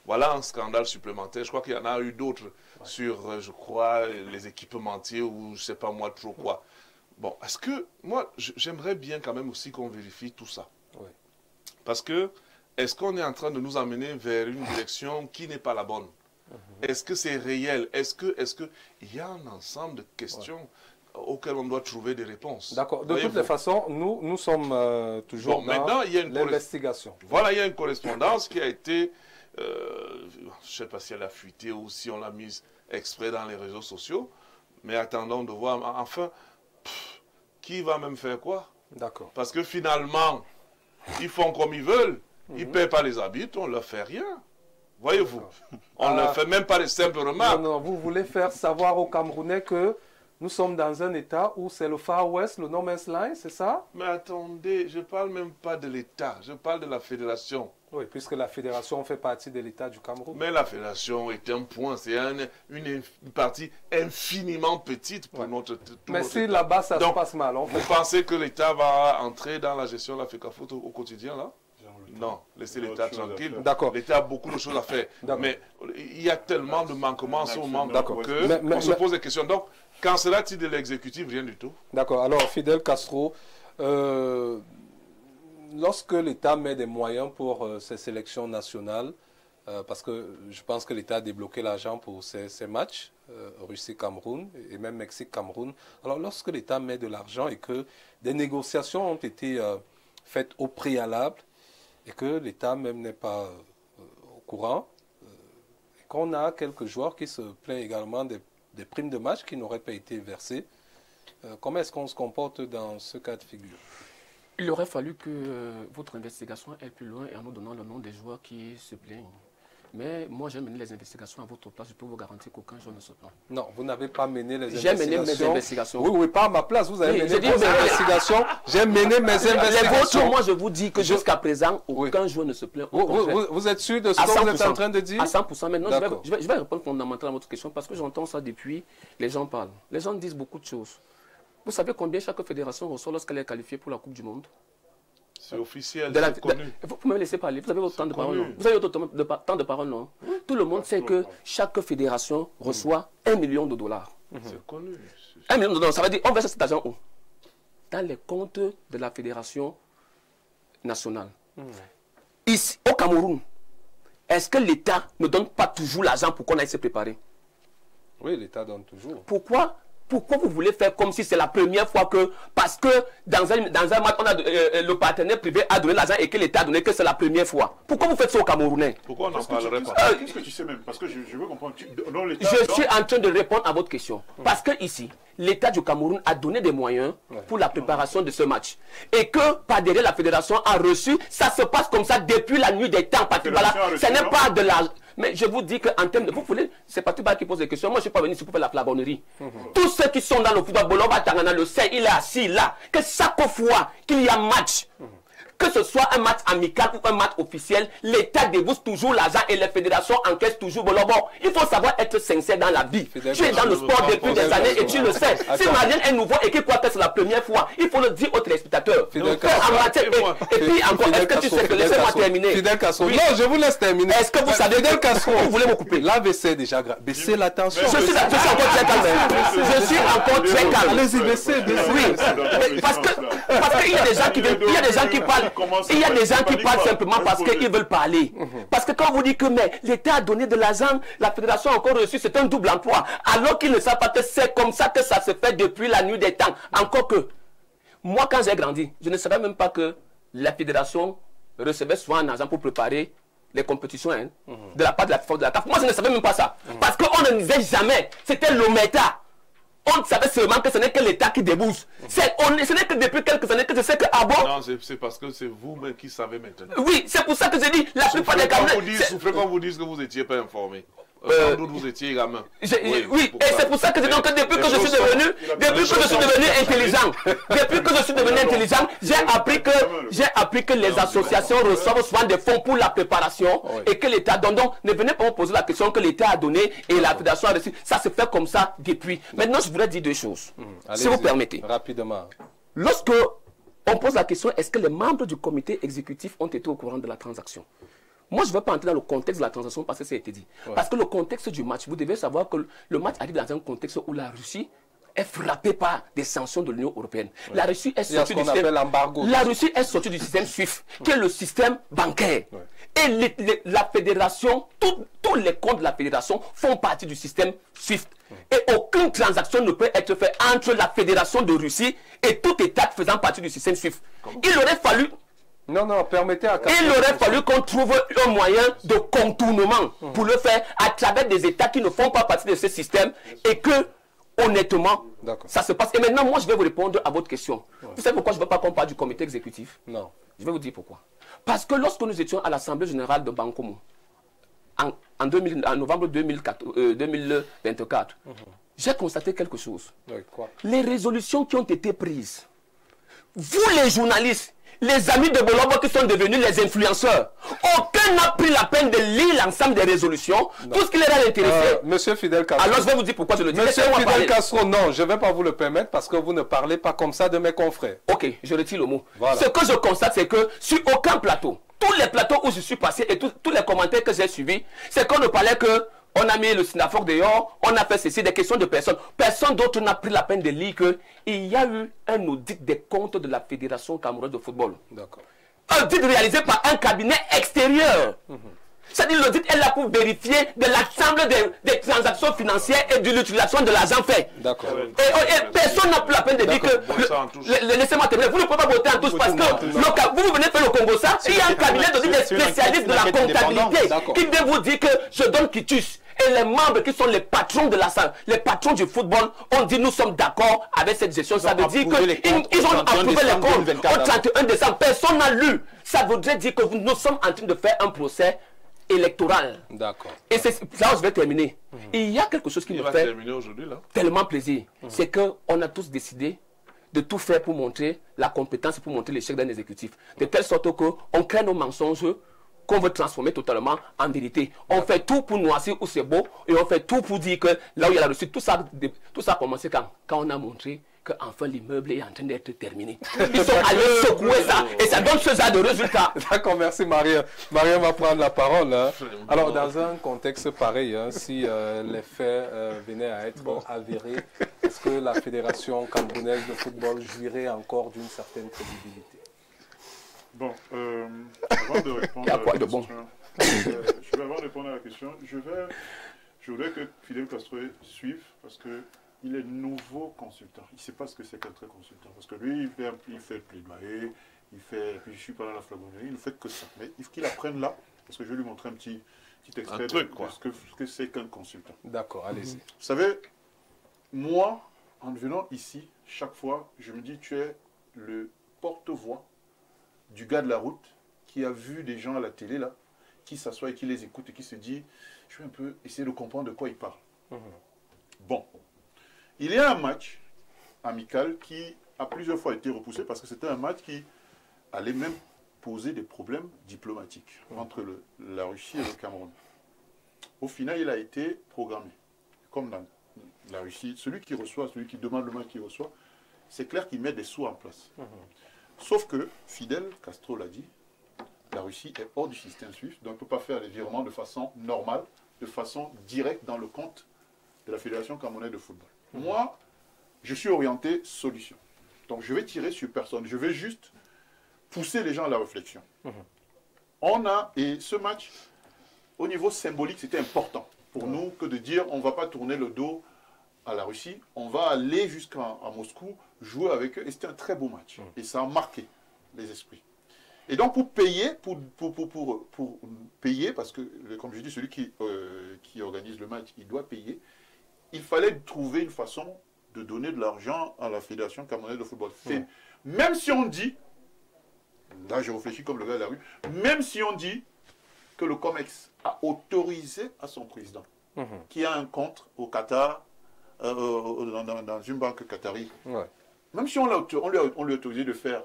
Voilà un scandale supplémentaire. Je crois qu'il y en a eu d'autres sur, je crois, les équipementiers ou je ne sais pas moi trop quoi. Bon, est-ce que, moi, j'aimerais bien quand même aussi qu'on vérifie tout ça. Parce que, est-ce qu'on est en train de nous emmener vers une direction qui n'est pas la bonne? Est-ce que c'est réel? Est-ce que il y a un ensemble de questions auxquelles on doit trouver des réponses? D'accord. De toutes les façons, nous sommes toujours dans l'investigation. Voilà, il y a une correspondance qui a été, je ne sais pas si elle a fuité ou si on l'a mise exprès dans les réseaux sociaux, mais attendons de voir. Enfin, qui va même faire quoi? D'accord. Parce que finalement, ils font comme ils veulent. Ils ne paient pas les habits, on ne leur fait rien. Voyez-vous, on ne leur fait même pas les simples remarques. Non, vous voulez faire savoir aux Camerounais que nous sommes dans un état où c'est le Far West, le No Man's Land, c'est ça? Mais attendez, je ne parle même pas de l'État, je parle de la fédération. Oui, puisque la fédération fait partie de l'État du Cameroun. Mais la fédération est un point, c'est une partie infiniment petite pour notre... Mais si là-bas ça se passe mal, vous pensez que l'État va entrer dans la gestion de la FECAFOOT au quotidien là? Non, laissez l'État tranquille. L'État a beaucoup de choses à faire. Mais il y a tellement de manquements en ce moment qu'on se pose des questions. Donc, qu'en sera-t-il de l'exécutif? Rien du tout. D'accord. Alors, Fidel Castro, lorsque l'État met des moyens pour ces sélections nationales, parce que je pense que l'État a débloqué l'argent pour ces matchs, Russie-Cameroun et même Mexique-Cameroun. Alors, lorsque l'État met de l'argent et que des négociations ont été faites au préalable, et que l'État même n'est pas au courant, et qu'on a quelques joueurs qui se plaignent également des primes de match qui n'auraient pas été versées, comment est-ce qu'on se comporte dans ce cas de figure? Il aurait fallu que votre investigation aille plus loin et en nous donnant le nom des joueurs qui se plaignent. Mais moi, j'ai mené les investigations à votre place. Je peux vous garantir qu'aucun joueur ne se plaint. Non, vous n'avez pas mené les J'ai investigations. mené mes investigations. Oui, pas à ma place. Vous avez mené vos investigations. J'ai mené mes investigations. Les vôtres, moi, je vous dis que jusqu'à présent, aucun joueur ne se plaint. Vous êtes sûr de ce que vous êtes en train de dire? À 100%. Maintenant, je vais répondre fondamentalement à votre question parce que j'entends ça depuis. Les gens parlent. Les gens disent beaucoup de choses. Vous savez combien chaque fédération reçoit lorsqu'elle est qualifiée pour la Coupe du Monde? C'est officiel, c'est connu. Vous me laissez parler, vous avez votre temps de parole, non? Vous avez votre temps de parole, non? Tout le monde sait que chaque fédération reçoit $1 million. C'est connu. $1 million, ça veut dire, on verse cet argent où? Dans les comptes de la fédération nationale. Ici, au Cameroun, est-ce que l'État ne donne pas toujours l'argent pour qu'on aille se préparer? Oui, l'État donne toujours. Pourquoi vous voulez faire comme si c'est la première fois que, parce que dans un match, on a, le partenaire privé a donné l'argent et que l'État a donné que c'est la première fois? Pourquoi vous faites ça aux Camerounais? Pourquoi on n'en parlerait pas? Qu'est-ce que tu sais même? Parce que je veux comprendre. Je suis en train de répondre à votre question. Parce que ici, l'État du Cameroun a donné des moyens pour la préparation de ce match. Et que par derrière la fédération a reçu, ça se passe comme ça depuis la nuit des temps. Ce n'est pas de l'argent. Mais je vous dis qu'en termes de... Vous voulez... C'est Patrick qui pose des questions. Moi, je ne suis pas venu ici pour faire la flagornerie. Tous ceux qui sont dans le football, Bolova Tangana le sait, il est assis là. Que chaque fois qu'il y a match, que ce soit un match amical ou un match officiel, l'État débourse toujours l'argent et les fédérations encaissent toujours. Bon, il faut savoir être sincère dans la vie. Tu es dans le sport depuis des années et tu le sais. Si Marianne est nouveau et qu'il croit que c'est la première fois, il faut le dire aux téléspectateurs. Et puis encore, est-ce que tu sais que, laissez-moi terminer. Fidel Castro, non, je vous laisse terminer. Est-ce que vous savez, Fidel Castro, vous voulez me couper? L'AVC est déjà grave. Baissez la tension. Je suis encore très calme. Je suis encore très calme. Allez-y, baissez. Oui, parce qu'il y a des gens qui viennent, il y a des gens qui parlent, il y a des gens qui parlent simplement parce qu'ils veulent parler. Parce que quand vous dites que l'État a donné de l'argent, la fédération a encore reçu, c'est un double emploi. Alors qu'ils ne savent pas que c'est comme ça que ça se fait depuis la nuit des temps. Encore que, moi quand j'ai grandi, je ne savais même pas que la fédération recevait souvent un argent pour préparer les compétitions de la part de la FIFA, de la CAF. Moi je ne savais même pas ça. Parce qu'on ne disait jamais, c'était l'OMETA. On savait seulement que ce n'est que l'État qui débourse. Ce n'est que depuis quelques années que je sais que bon. Non, c'est parce que c'est vous-même qui savez maintenant. Oui, c'est pour ça que je dis la plupart des Camerounais. Soufflez quand vous dites que vous n'étiez pas informé. Sans doute vous étiez gamin. Oui, et c'est pour ça que je dis que depuis que je suis devenu intelligent, j'ai appris que les associations reçoivent souvent des fonds pour la préparation et que l'État donne. Donc, ne venez pas me poser la question que l'État a donné et la fédération a reçu. Ça se fait comme ça depuis. Maintenant, je voudrais dire deux choses, si vous permettez. Rapidement. Lorsque on pose la question, est-ce que les membres du comité exécutif ont été au courant de la transaction? Moi, je ne veux pas entrer dans le contexte de la transaction parce que ça a été dit. Parce que le contexte du match, vous devez savoir que le match arrive dans un contexte où la Russie est frappée par des sanctions de l'Union européenne. La Russie est sortie du système. La Russie est sortie du système SWIFT, qui est le système bancaire. Et la fédération, tous les comptes de la fédération font partie du système SWIFT. Et aucune transaction ne peut être faite entre la fédération de Russie et tout État faisant partie du système SWIFT. Il aurait fallu. Permettez à il aurait fallu qu'on trouve un moyen de contournement pour le faire à travers des États qui ne font pas partie de ce système et que, honnêtement, ça se passe. Et maintenant, moi, je vais vous répondre à votre question. Vous savez pourquoi je ne veux pas qu'on parle du comité exécutif? Non. Je vais vous dire pourquoi. Parce que lorsque nous étions à l'Assemblée générale de Bankomo, en novembre 2024, j'ai constaté quelque chose. Les résolutions qui ont été prises, vous les journalistes, les amis de Bolobo qui sont devenus les influenceurs, aucun n'a pris la peine de lire l'ensemble des résolutions. Tout ce qui les a intéressés. Monsieur Fidel Castro. Alors je vais vous dire pourquoi je le dis. Monsieur Fidel Castro, non, je ne vais pas vous le permettre parce que vous ne parlez pas comme ça de mes confrères. Ok, je retire le mot. Voilà. Ce que je constate, c'est que sur aucun plateau, tous les plateaux où je suis passé et tous les commentaires que j'ai suivis, c'est qu'on ne parlait que on a mis le Sinafor dehors, on a fait ceci, des questions de personnes. Personne d'autre n'a pris la peine de lire qu'il y a eu un audit des comptes de la Fédération camerounaise de football. D'accord. Un audit réalisé par un cabinet extérieur. C'est-à-dire l'audit est là pour vérifier de l'ensemble des transactions financières et de l'utilisation de l'argent fait. D'accord. Et personne n'a pris la peine de dire que... Laissez-moi terminer. Vous ne pouvez pas voter en touche parce que vous venez faire le Congo ça. Il y a un cabinet d'audit des spécialistes de la comptabilité qui vient vous dire que je donne quitus. Et les membres qui sont les patrons de la salle, les patrons du football, ont dit nous sommes d'accord avec cette gestion. Ça veut dire qu'ils ont approuvé les comptes au 31 décembre. Personne n'a lu. Ça voudrait dire que nous sommes en train de faire un procès électoral. D'accord. Et c'est là où je vais terminer. Il y a quelque chose qui me fait tellement plaisir. C'est qu'on a tous décidé de tout faire pour montrer la compétence, pour montrer l'échec d'un exécutif. De telle sorte qu'on crée nos mensonges qu'on veut transformer totalement en vérité. On fait tout pour noircir où c'est beau et on fait tout pour dire que là où il y a la réussite, tout ça a commencé quand on a montré qu'enfin l'immeuble est en train d'être terminé. Ils sont allés secouer ça et ça donne ce genre de résultat. D'accord, merci Maria. Maria va prendre la parole. Alors dans un contexte pareil, si les faits venaient à être avérés, est-ce que la Fédération camerounaise de football jouirait encore d'une certaine crédibilité? Bon, avant de répondre à la question, avant de répondre à la question, je voudrais que Fidel Castro suive parce qu'il est nouveau consultant. Il ne sait pas ce que c'est qu'être consultant. Parce que lui, il fait le plaidoyer, puis je suis pas dans la flagonnerie, il ne fait que ça. Mais il faut qu'il apprenne là, parce que je vais lui montrer un petit extrait de ce que c'est qu'un consultant. D'accord, allez-y. Vous savez, moi, en venant ici, chaque fois, je me dis, tu es le porte-voix du gars de la route qui a vu des gens à la télé là, qui s'assoit et qui les écoute et qui se dit, je vais un peu essayer de comprendre de quoi il parle. Bon, il y a un match amical qui a plusieurs fois été repoussé parce que c'était un match qui allait même poser des problèmes diplomatiques entre la Russie et le Cameroun. Au final, il a été programmé. Comme dans la Russie, celui qui reçoit, celui qui demande le match qui reçoit, c'est clair qu'il met des sous en place. Sauf que, Fidel Castro l'a dit, la Russie est hors du système SWIFT, donc on ne peut pas faire les virements de façon normale, de façon directe dans le compte de la Fédération camerounaise de football. Moi, je suis orienté solution. Donc je vais tirer sur personne, je vais juste pousser les gens à la réflexion. Et ce match, au niveau symbolique, c'était important pour nous que de dire on ne va pas tourner le dos à la Russie, on va aller jusqu'à Moscou, jouer avec eux, et c'était un très beau match. Et ça a marqué les esprits. Et donc pour payer, parce que, comme je dis, celui qui organise le match, il doit payer, il fallait trouver une façon de donner de l'argent à la Fédération camerounaise de football. Même si on dit, là je réfléchis comme le gars de la rue, même si on dit que le COMEX a autorisé à son président, qui a un compte au Qatar, dans une banque qatari, même si on lui a autorisé de faire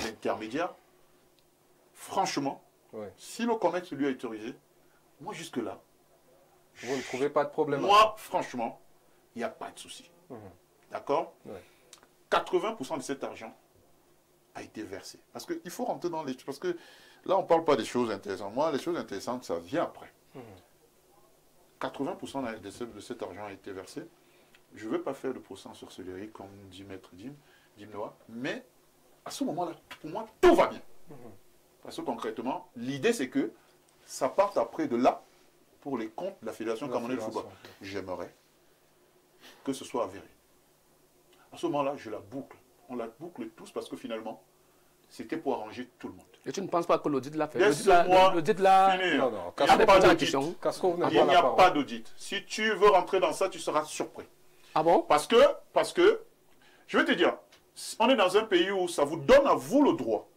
l'intermédiaire, franchement, si le COMEX lui a autorisé, moi jusque-là, vous ne trouvez pas de problème? Moi, franchement, il n'y a pas de souci. D'accord? 80% de cet argent a été versé. Parce qu'il faut rentrer dans les... Parce que là, on ne parle pas des choses intéressantes. Moi, les choses intéressantes, ça vient après. 80% de cet argent a été versé. Je ne veux pas faire de procès en sorcellerie, comme dit Maître Dimnoa, mais à ce moment-là, pour moi, tout va bien. Parce que concrètement, l'idée, c'est que ça parte après de là pour les comptes de la Fédération camerounaise de football. J'aimerais que ce soit avéré. À ce moment-là, je la boucle. On la boucle tous parce que finalement, c'était pour arranger tout le monde. Et tu ne penses pas que l'audit l'a fait? L'audit l'a... Il n'y a pas d'audit. Si tu veux rentrer dans ça, tu seras surpris. Ah bon? Parce que, je vais te dire, on est dans un pays où ça vous donne à vous le droit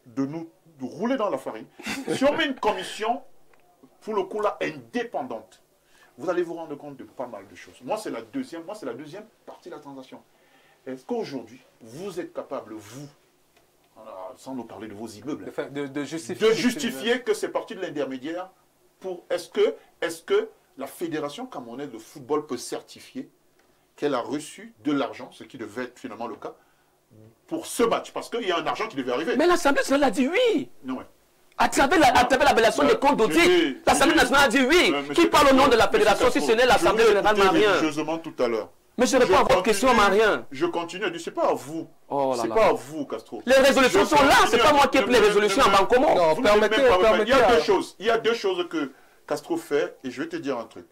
de nous rouler dans la farine. Si on met une commission, pour le coup là, indépendante, vous allez vous rendre compte de pas mal de choses. Moi, c'est la deuxième partie de la transaction. Est-ce qu'aujourd'hui, vous êtes capable, vous, sans nous parler de vos immeubles, de justifier que c'est parti de l'intermédiaire pour... Est-ce que la Fédération camerounaise de football peut certifier qu'elle a reçu de l'argent, ce qui devait être finalement le cas, pour ce match? Parce qu'il y a un argent qui devait arriver. Mais l'Assemblée nationale a dit oui. Non, à travers l'appellation des comptes d'audit, l'Assemblée nationale a dit oui. Qui parle au nom de la Fédération si ce n'est l'Assemblée générale Marien? Religieusement tout à l'heure. Mais je réponds à votre question, Marien. Je continue à dire, c'est pas à vous. C'est pas à vous, Castro. Les résolutions sont là, c'est pas moi qui ai pris les résolutions en banque commun. Non, il y a deux choses que Castro fait, et je vais te dire un truc.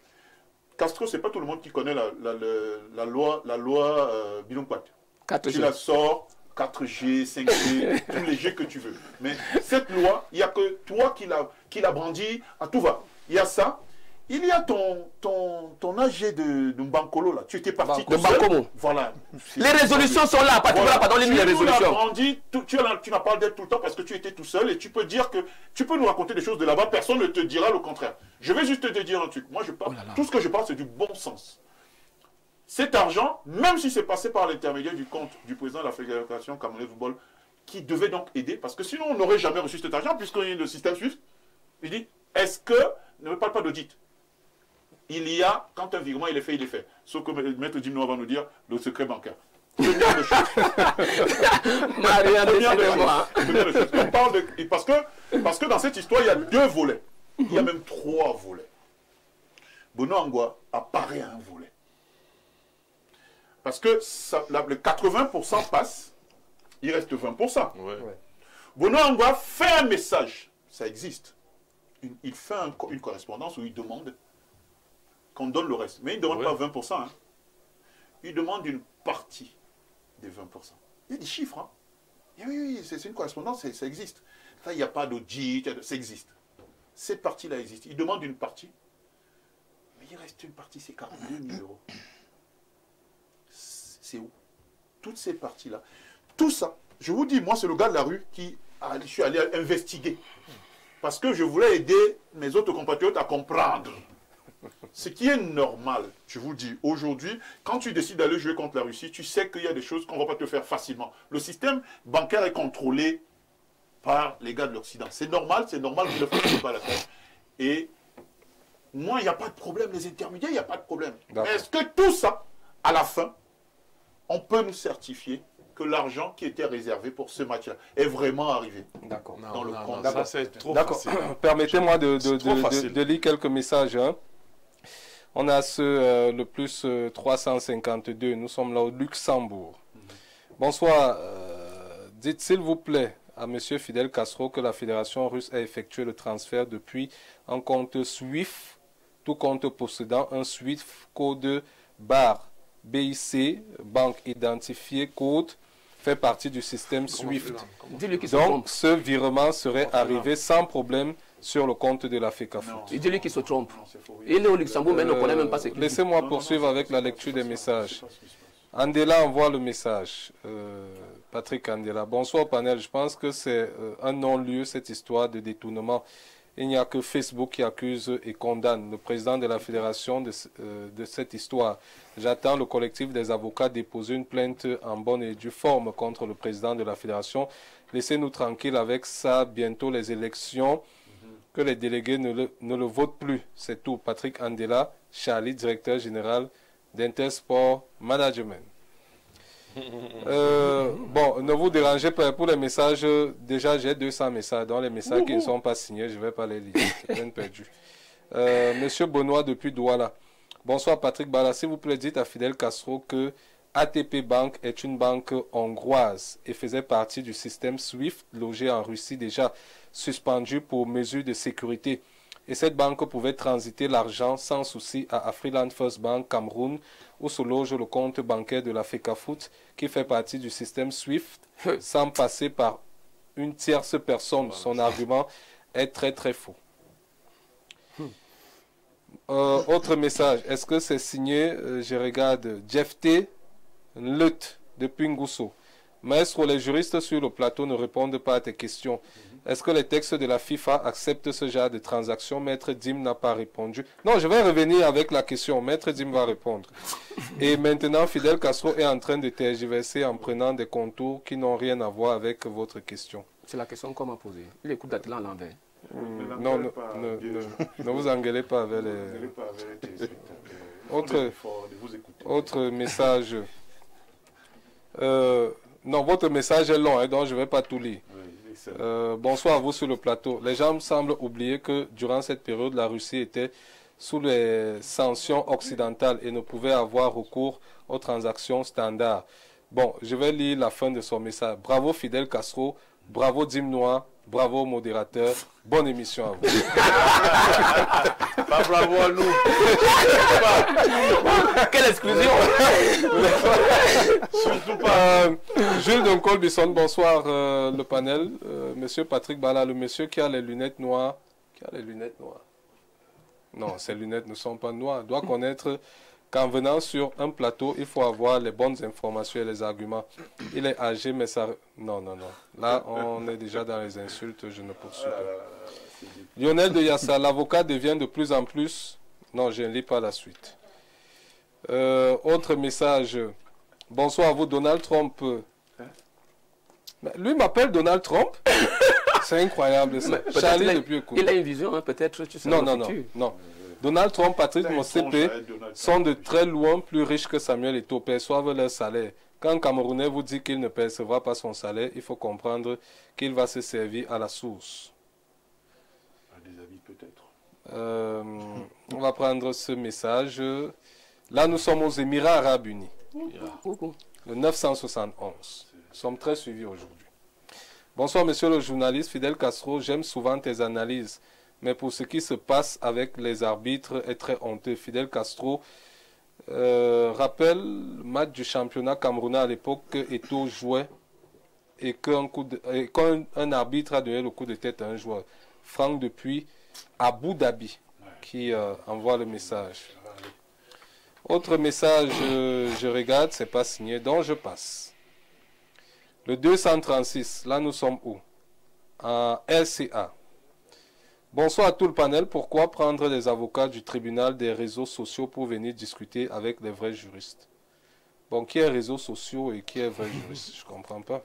Castro, c'est pas tout le monde qui connaît la loi Bilonquat. Tu la sors, 4G, 5G, tous les G que tu veux. Mais cette loi, il n'y a que toi qui la brandis à tout va. Il y a ça. Il y a ton AG de Mbankolo, là. Tu étais parti tout seul. Voilà. Les résolutions sont là. Pardon, les résolutions. Tu n'as pas d'être tout le temps parce que tu étais tout seul et tu peux dire que... Tu peux nous raconter des choses de là-bas, personne ne te dira le contraire. Je vais juste te dire un truc. Moi, je parle... Tout ce que je parle, c'est du bon sens. Cet argent, même si c'est passé par l'intermédiaire du compte du président de la Fédération camerounaise de football, qui devait donc aider, parce que sinon, on n'aurait jamais reçu cet argent, puisqu'on est le système SWIFT. Il dit, est-ce que... Ne me parle pas d'audit. Il y a, quand un virement il est fait, il est fait. Sauf que Maître Dimnoa va nous dire le secret bancaire. Première de choses. Parce que dans cette histoire, il y a deux volets. Il y a même trois volets. Bono Angwa apparaît à un volet. Parce que le 80% passe, il reste 20%. Bono Angwa fait un message. Ça existe. Il fait une correspondance où il demande qu'on donne le reste. Mais il ne demande pas 20%. Hein. Il demande une partie des 20%. Il y a des chiffres. Hein. Oui, c'est une correspondance, ça existe. Là, il n'y a pas d'audit, ça existe. Cette partie-là existe. Il demande une partie. Mais il reste une partie, c'est 42 000 euros. C'est où? Toutes ces parties-là. Tout ça, je vous dis, moi, c'est le gars de la rue qui je suis allé investiguer. Parce que je voulais aider mes autres compatriotes à comprendre. Ce qui est normal, je vous dis, aujourd'hui, quand tu décides d'aller jouer contre la Russie, tu sais qu'il y a des choses qu'on ne va pas te faire facilement. Le système bancaire est contrôlé par les gars de l'Occident. C'est normal que le foot ne pas la faire. Et moi, il n'y a pas de problème. Les intermédiaires, il n'y a pas de problème. Mais est-ce que tout ça, à la fin, on peut nous certifier que l'argent qui était réservé pour ce match-là est vraiment arrivé dans le compte? Ça, c'est trop facile. Permettez-moi de lire quelques messages. Hein. On a le plus 352. Nous sommes là au Luxembourg. Bonsoir. Dites s'il vous plaît à M. Fidel Castro que la Fédération russe a effectué le transfert depuis un compte SWIFT, tout compte possédant un SWIFT code barre BIC, banque identifiée, code, fait partie du système SWIFT. Donc, ce virement serait arrivé sans problème sur le compte de la FECAFOOT. Il dit-lui qu'il se trompe. Il est au Luxembourg, mais ne connaît même pas ce qu'il dit. Laissez-moi poursuivre avec la lecture des messages. Andela envoie le message. Patrick Andela. Bonsoir panel. Je pense que c'est un non-lieu cette histoire de détournement. Il n'y a que Facebook qui accuse et condamne le président de la fédération de cette histoire. J'attends le collectif des avocats déposer une plainte en bonne et due forme contre le président de la fédération. Laissez-nous tranquilles avec ça. Bientôt les élections. Que les délégués ne le votent plus. C'est tout. Patrick Andela, Charlie, directeur général d'Intersport Management. Bon, ne vous dérangez pas pour les messages. Déjà, j'ai 200 messages. Dans les messages qui ne sont pas signés, je ne vais pas les lire. C'est peine perdue. Monsieur Benoît depuis Douala. Bonsoir Patrick Bala. S'il vous plaît, dites à Fidel Castro que ATP Bank est une banque hongroise et faisait partie du système SWIFT logé en Russie déjà suspendu pour mesures de sécurité. Et cette banque pouvait transiter l'argent sans souci à Afriland First Bank Cameroun, où se loge le compte bancaire de la FECAFOOT, qui fait partie du système SWIFT, sans passer par une tierce personne. Son argument est très très faux. Autre message, est-ce que c'est signé, je regarde, Jeff T. Lut de Pingusso. Maestro, les juristes sur le plateau ne répondent pas à tes questions. Est-ce que les textes de la FIFA acceptent ce genre de transaction? Maître Dim n'a pas répondu. Non, je vais revenir avec la question. Maître Dim va répondre. Et maintenant, Fidel Castro est en train de tergiverser en prenant des contours qui n'ont rien à voir avec votre question. C'est la question qu'on m'a posée. Il écoute d'Atlan à l'envers. Non, ne vous engueulez pas avec les... Autre message. Non, votre message est long, hein, donc je ne vais pas tout lire. Bonsoir à vous sur le plateau. Les gens semblent oublier que durant cette période, la Russie était sous les sanctions occidentales et ne pouvait avoir recours aux transactions standards. Bon, je vais lire la fin de son message. Bravo Fidel Castro, bravo Dim Noir, bravo modérateur, bonne émission à vous. Pas bravo à nous. Quelle exclusion. Surtout pas. Jules Doncol-Bisson, bonsoir le panel. Monsieur Patrick Bala, le monsieur qui a les lunettes noires. Qui a les lunettes noires? Non, ces lunettes ne sont pas noires. Doit connaître qu'en venant sur un plateau, il faut avoir les bonnes informations et les arguments. Il est âgé, mais ça... Non. Là, on est déjà dans les insultes, je ne poursuis pas. Lionel de Yassa, l'avocat devient de plus en plus... Non, je ne lis pas la suite. Autre message. Bonsoir à vous, Donald Trump. Lui m'appelle Donald Trump. C'est incroyable ça. Charlie depuis écoute. Il a une vision, hein, peut-être. Non. Donald Trump, Patrick Motsepe sont de très loin plus riches que Samuel Eto'o, perçoivent leur salaire. Quand un Camerounais vous dit qu'il ne percevra pas son salaire, il faut comprendre qu'il va se servir à la source. Des avis peut-être. On va prendre ce message. Là, nous sommes aux Émirats Arabes Unis. Le 971. Nous sommes très suivis aujourd'hui. Bonsoir, monsieur le journaliste Fidel Castro. J'aime souvent tes analyses. Mais pour ce qui se passe avec les arbitres est très honteux. Fidel Castro rappelle le match du championnat camerounais à l'époque que Eto'o jouait et qu'un arbitre a donné le coup de tête à un joueur. Franck depuis Abu Dhabi qui envoie le message. Autre message, je regarde, c'est pas signé, donc je passe. Le 236, là nous sommes où? En LCA. Bonsoir à tout le panel. Pourquoi prendre les avocats du tribunal des réseaux sociaux pour venir discuter avec les vrais juristes? Bon, qui est réseaux sociaux et qui est vrai juriste? Je ne comprends pas.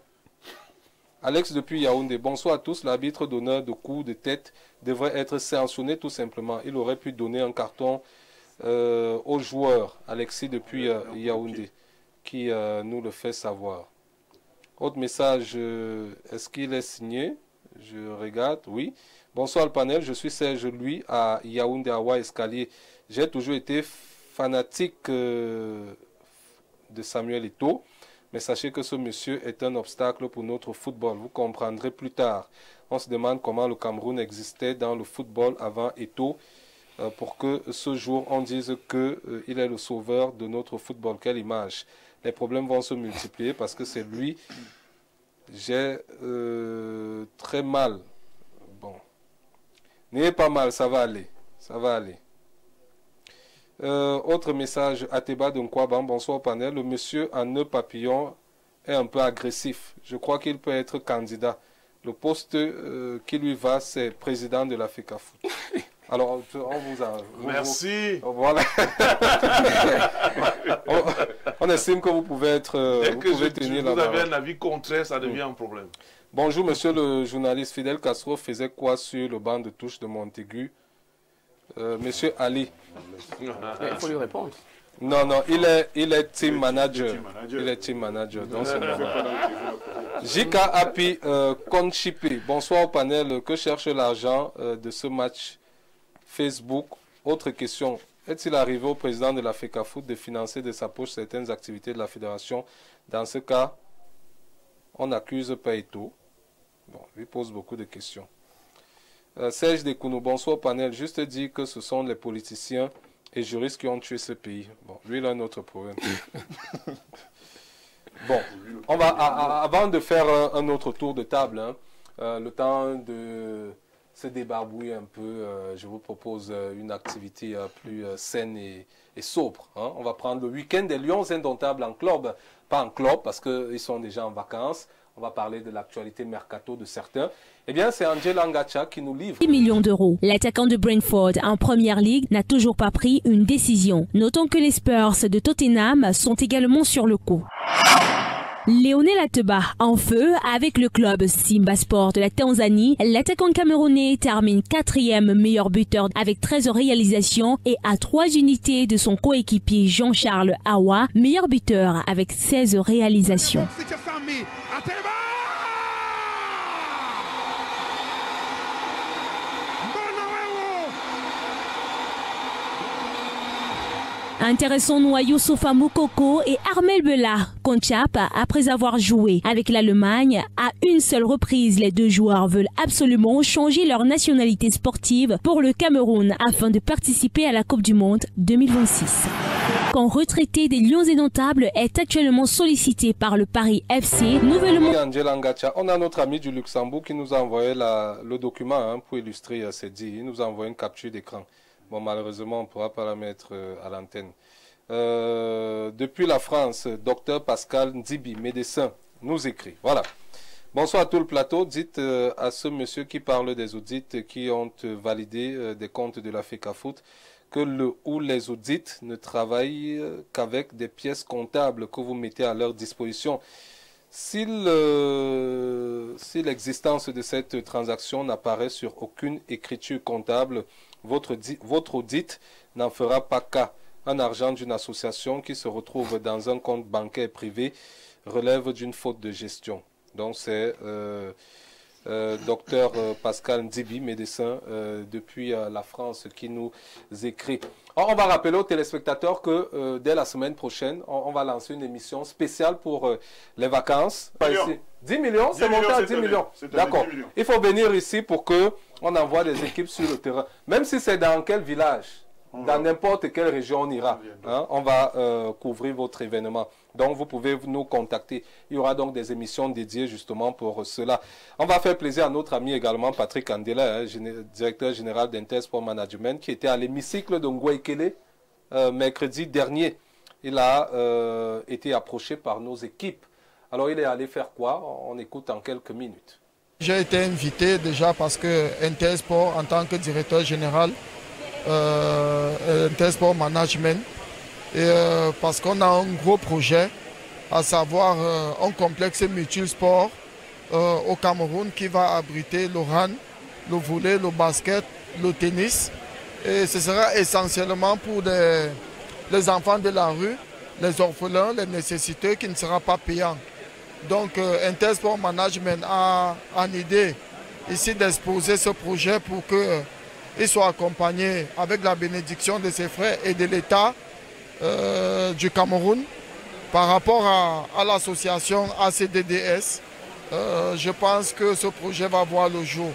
Alex depuis Yaoundé. Bonsoir à tous. L'arbitre donneur de coups de tête devrait être sanctionné tout simplement. Il aurait pu donner un carton aux joueurs. Alexis depuis Yaoundé qui nous le fait savoir. Autre message, est-ce qu'il est signé? Je regarde, oui. Bonsoir le panel, je suis Serge Louis à Yaoundé, Awa Escalier. J'ai toujours été fanatique de Samuel Eto'o. Mais sachez que ce monsieur est un obstacle pour notre football. Vous comprendrez plus tard. On se demande comment le Cameroun existait dans le football avant Eto'o pour que ce jour on dise qu'il est le sauveur de notre football. Quelle image. Les problèmes vont se multiplier parce que c'est lui. J'ai très mal. Bon. N'ayez pas mal, ça va aller. Ça va aller. Autre message, Ateba de Nkwaban, bonsoir au panel. Le monsieur en nœud papillon est un peu agressif. Je crois qu'il peut être candidat. Le poste qui lui va, c'est président de la FECAFOOT. Alors, on vous a... Merci. Voilà. on estime que vous pouvez être... Dès que vous avez un avis contraire, ça devient un problème. Bonjour, monsieur le journaliste. Fidel Castro faisait quoi sur le banc de touche de Montaigu? Monsieur Ali. Il faut lui répondre. Non, non, il est team manager. Il est team manager. Donc Jika Api Konchipi. Bonsoir au panel. Que cherche l'argent de ce match Facebook? Autre question. Est-il arrivé au président de la FECAFOOT de financer de sa poche certaines activités de la fédération? Dans ce cas, on accuse Paeto. Bon, lui pose beaucoup de questions. Serge Dekounou, bonsoir au panel. Juste dit que ce sont les politiciens et juristes qui ont tué ce pays. Bon, lui, il a un autre problème. Bon, on va, avant de faire un autre tour de table, hein, le temps de se débarbouiller un peu, je vous propose une activité plus saine et sobre. Hein. On va prendre le week-end des Lions indomptables en club. Pas en club parce qu'ils sont déjà en vacances. On va parler de l'actualité mercato de certains. Eh bien, c'est Angel Angacha qui nous livre. 10 millions d'euros. L'attaquant de Brentford en Première Ligue n'a toujours pas pris une décision. Notons que les Spurs de Tottenham sont également sur le coup. Léonel Ateba en feu avec le club Simba Sport de la Tanzanie. L'attaquant camerounais termine 4e meilleur buteur avec 13 réalisations et à 3 unités de son coéquipier Jean-Charles Awa, meilleur buteur avec 16 réalisations. Intéressant noyau Sofa Moukoko et Armel Bela Konchap après avoir joué avec l'Allemagne à une seule reprise. Les deux joueurs veulent absolument changer leur nationalité sportive pour le Cameroun afin de participer à la Coupe du Monde 2026. Quand retraité des Lions indomptables est actuellement sollicité par le Paris FC, nouvellement... On a notre ami du Luxembourg qui nous a envoyé le document pour illustrer ces dits. Il nous a envoyé une capture d'écran. Bon, malheureusement, on ne pourra pas la mettre à l'antenne. Depuis la France, Dr Pascal Ndibi, médecin, nous écrit. Voilà. Bonsoir à tout le plateau. Dites à ce monsieur qui parle des audits qui ont validé des comptes de la FECAFOOT que les audits ne travaillent qu'avec des pièces comptables que vous mettez à leur disposition. Si l'existence de cette transaction n'apparaît sur aucune écriture comptable, votre audit n'en fera pas cas. Un argent d'une association qui se retrouve dans un compte bancaire privé relève d'une faute de gestion. Donc c'est Dr Pascal Ndibi, médecin depuis la France, qui nous écrit. On va rappeler aux téléspectateurs que dès la semaine prochaine, on va lancer une émission spéciale pour les vacances. 10 millions, c'est monté à 10 millions. D'accord. Il faut venir ici pour que on envoie des équipes sur le terrain. Même si c'est dans quel village, dans n'importe quelle région on ira, hein, on va couvrir votre événement. Donc vous pouvez nous contacter. Il y aura donc des émissions dédiées justement pour cela. On va faire plaisir à notre ami également Patrick Andela, hein, directeur général d'Intersport Management, qui était à l'hémicycle de Ngouaikele mercredi dernier. Il a été approché par nos équipes. Alors il est allé faire quoi? On écoute en quelques minutes. J'ai été invité déjà parce que Intersport, en tant que directeur général, Intersport Management, et parce qu'on a un gros projet, à savoir un complexe multisport au Cameroun qui va abriter le hand, le volley, le basket, le tennis. Et ce sera essentiellement pour les enfants de la rue, les orphelins, les nécessiteux qui ne sera pas payant. Donc Intersport Management a en idée ici d'exposer ce projet pour qu'il soit accompagné avec la bénédiction de ses frères et de l'État du Cameroun par rapport à l'association ACDDS. Je pense que ce projet va voir le jour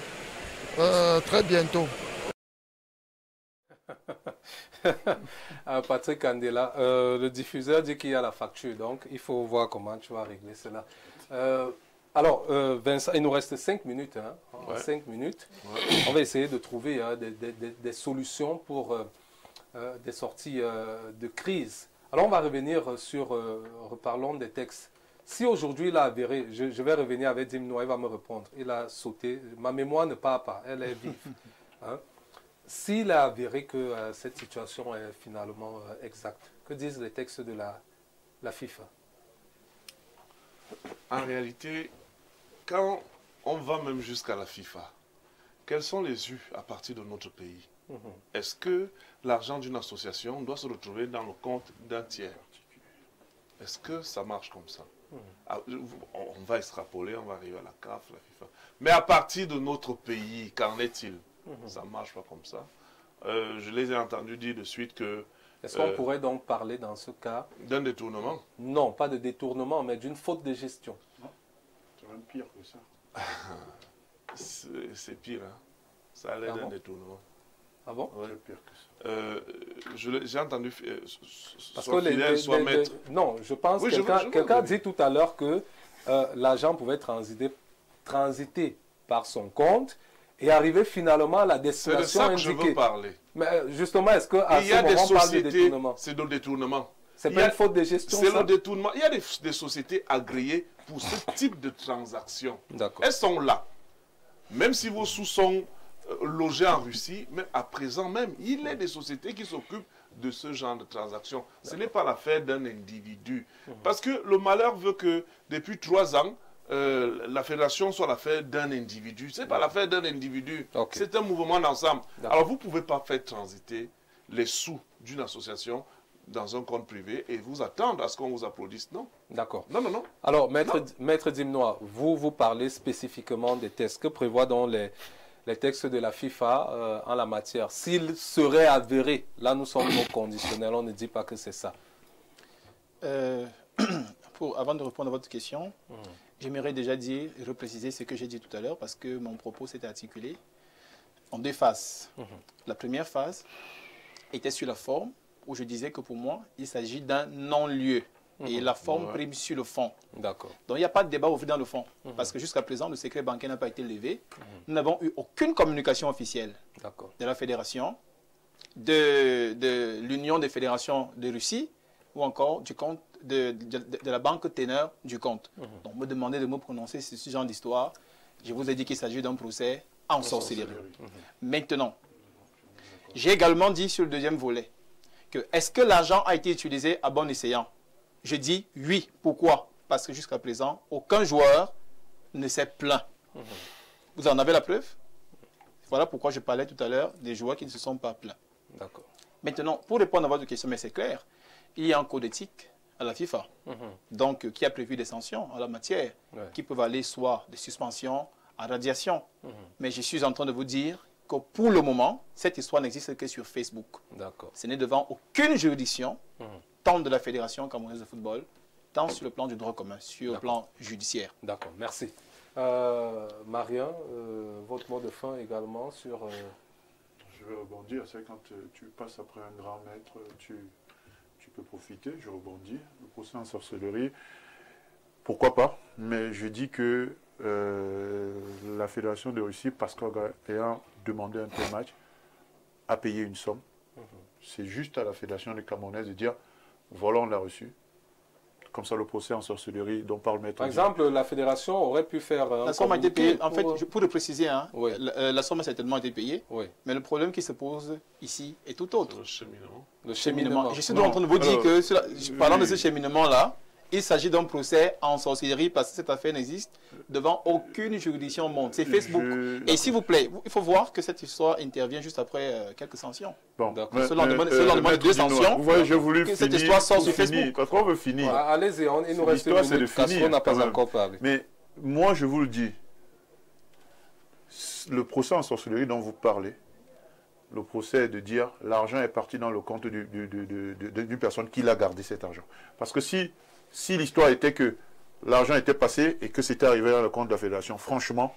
très bientôt. Patrick Candela, le diffuseur dit qu'il y a la facture, donc il faut voir comment tu vas régler cela. Alors, Vincent, il nous reste 5 minutes. Hein, ouais. 5 minutes. Ouais. On va essayer de trouver des solutions pour des sorties de crise. Alors, on va revenir sur, reparlons des textes. Si aujourd'hui il a avéré, je vais revenir avec Dimnois, il va me répondre. Il a sauté, ma mémoire ne part pas, elle est vive. Hein? S'il a avéré que cette situation est finalement exacte, que disent les textes de la FIFA? En réalité, quand on va même jusqu'à la FIFA, quels sont les us à partir de notre pays? Est-ce que l'argent d'une association doit se retrouver dans le compte d'un tiers? Est-ce que ça marche comme ça? On va extrapoler, on va arriver à la CAF, la FIFA. Mais à partir de notre pays, qu'en est-il? Ça ne marche pas comme ça. Je les ai entendus dire de suite que... Est-ce qu'on pourrait donc parler dans ce cas... D'un détournement? Non, pas de détournement, mais d'une faute de gestion. C'est même pire que ça. C'est pire, hein. Ça a l'air d'un détournement. Ah bon? Ouais. C'est pire que ça. J'ai entendu... Parce que non, je pense que quelqu'un dit tout à l'heure que l'argent pouvait transiter par son compte et arriver finalement à la destination indiquée. C'est de ça que je veux parler. Mais justement, est-ce qu'à ce moment on parle de détournement? C'est de détournement. C'est pas une faute de gestion, c'est le détournement. Il y a des sociétés agréées pour ce type de transactions. Elles sont là. Même si vos sous sont logés en Russie, mais à présent même, il y a des sociétés qui s'occupent de ce genre de transactions. Ce n'est pas l'affaire d'un individu. Parce que le malheur veut que depuis 3 ans, la fédération soit l'affaire d'un individu. Ce n'est pas l'affaire d'un individu. C'est un mouvement d'ensemble. Alors vous ne pouvez pas faire transiter les sous d'une association dans un compte privé et vous attendre à ce qu'on vous applaudisse. Non. D'accord. Non, non, non. Alors, Maître Dimnois, vous parlez spécifiquement des textes. Que prévoient donc les textes de la FIFA en la matière? S'il serait avéré, là nous sommes non conditionnels, on ne dit pas que c'est ça. Avant de répondre à votre question, j'aimerais déjà dire et repréciser ce que j'ai dit tout à l'heure parce que mon propos s'était articulé en 2 phases. La première phase était sur la forme où je disais que pour moi, il s'agit d'un non-lieu. Et la forme prime sur le fond. D'accord. Donc il n'y a pas de débat ouvert dans le fond. Parce que jusqu'à présent, le secret bancaire n'a pas été levé. Nous n'avons eu aucune communication officielle de la fédération, de l'Union des fédérations de Russie ou encore du compte de la banque teneur du compte. Donc me demander de me prononcer sur ce genre d'histoire. Je vous ai dit qu'il s'agit d'un procès en sorcellerie. Maintenant, j'ai également dit sur le deuxième volet que est-ce que l'argent a été utilisé à bon escient? Je dis oui. Pourquoi? Parce que jusqu'à présent, aucun joueur ne s'est plaint. Vous en avez la preuve? Voilà pourquoi je parlais tout à l'heure des joueurs qui ne se sont pas plaints. D'accord. Maintenant, pour répondre à votre question, mais c'est clair, il y a un code d'éthique à la FIFA, donc qui a prévu des sanctions en la matière, qui peuvent aller soit de suspension à radiation. Mais je suis en train de vous dire que pour le moment, cette histoire n'existe que sur Facebook. Ce n'est devant aucune juridiction, tant de la Fédération camerounaise de football, tant sur le plan du droit commun, sur le plan judiciaire. D'accord, merci. Marien, votre mot de fin également sur... Je vais rebondir, c'est quand tu passes après un grand maître, tu peux profiter, je rebondis. Le procès en sorcellerie, pourquoi pas, mais je dis que la Fédération de Russie, parce qu'ayant demandé un tel match, a payé une somme. C'est juste à la Fédération camerounaise de dire, voilà, on l'a reçu. Comme ça, le procès en sorcellerie dont parle Maître. Par exemple, la Fédération aurait pu faire... La somme a été payée, en fait, pour le préciser, hein, la somme a certainement été payée, mais le problème qui se pose ici est tout autre. Le cheminement. Le cheminement. Je suis en train de vous dire que, parlant de ce cheminement-là, Il s'agit d'un procès en sorcellerie parce que cette affaire n'existe devant aucune juridiction au monde. C'est Facebook. Et s'il vous plaît, il faut voir que cette histoire intervient juste après quelques sanctions. Bon, ce lendemain de 2 sanctions. Vous voyez, j'ai voulu finir. Cette histoire sort sur Facebook. Parce qu'on veut finir. Allez-y, il nous reste une minute parce qu'on n'a pas encore parlé. Mais moi, je vous le dis, le procès en sorcellerie dont vous parlez, le procès est de dire l'argent est parti dans le compte d'une personne qui l'a gardé cet argent. Parce que si l'histoire était que l'argent était passé et que c'était arrivé dans le compte de la fédération, franchement,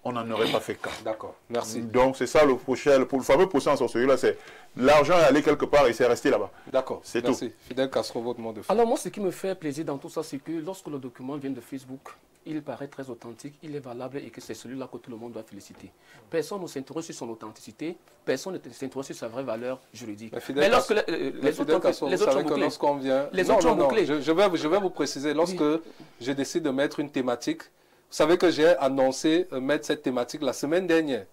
on n'en aurait pas fait cas. D'accord, merci. Donc c'est ça le procès, le fameux procès en sorcellerie là, c'est l'argent est allé quelque part et c'est resté là-bas. D'accord, c'est tout. Merci. Fidel Castro, votre mot de fin. Alors moi, ce qui me fait plaisir dans tout ça, c'est que lorsque le document vient de Facebook, il paraît très authentique, il est valable et que c'est celui-là que tout le monde doit féliciter. Personne ne s'interroge sur son authenticité, personne ne s'interroge sur sa vraie valeur juridique. Mais lorsque les autres sont bouclés. Je vais vous préciser, lorsque je décide de mettre une thématique, vous savez que j'ai annoncé mettre cette thématique la semaine dernière.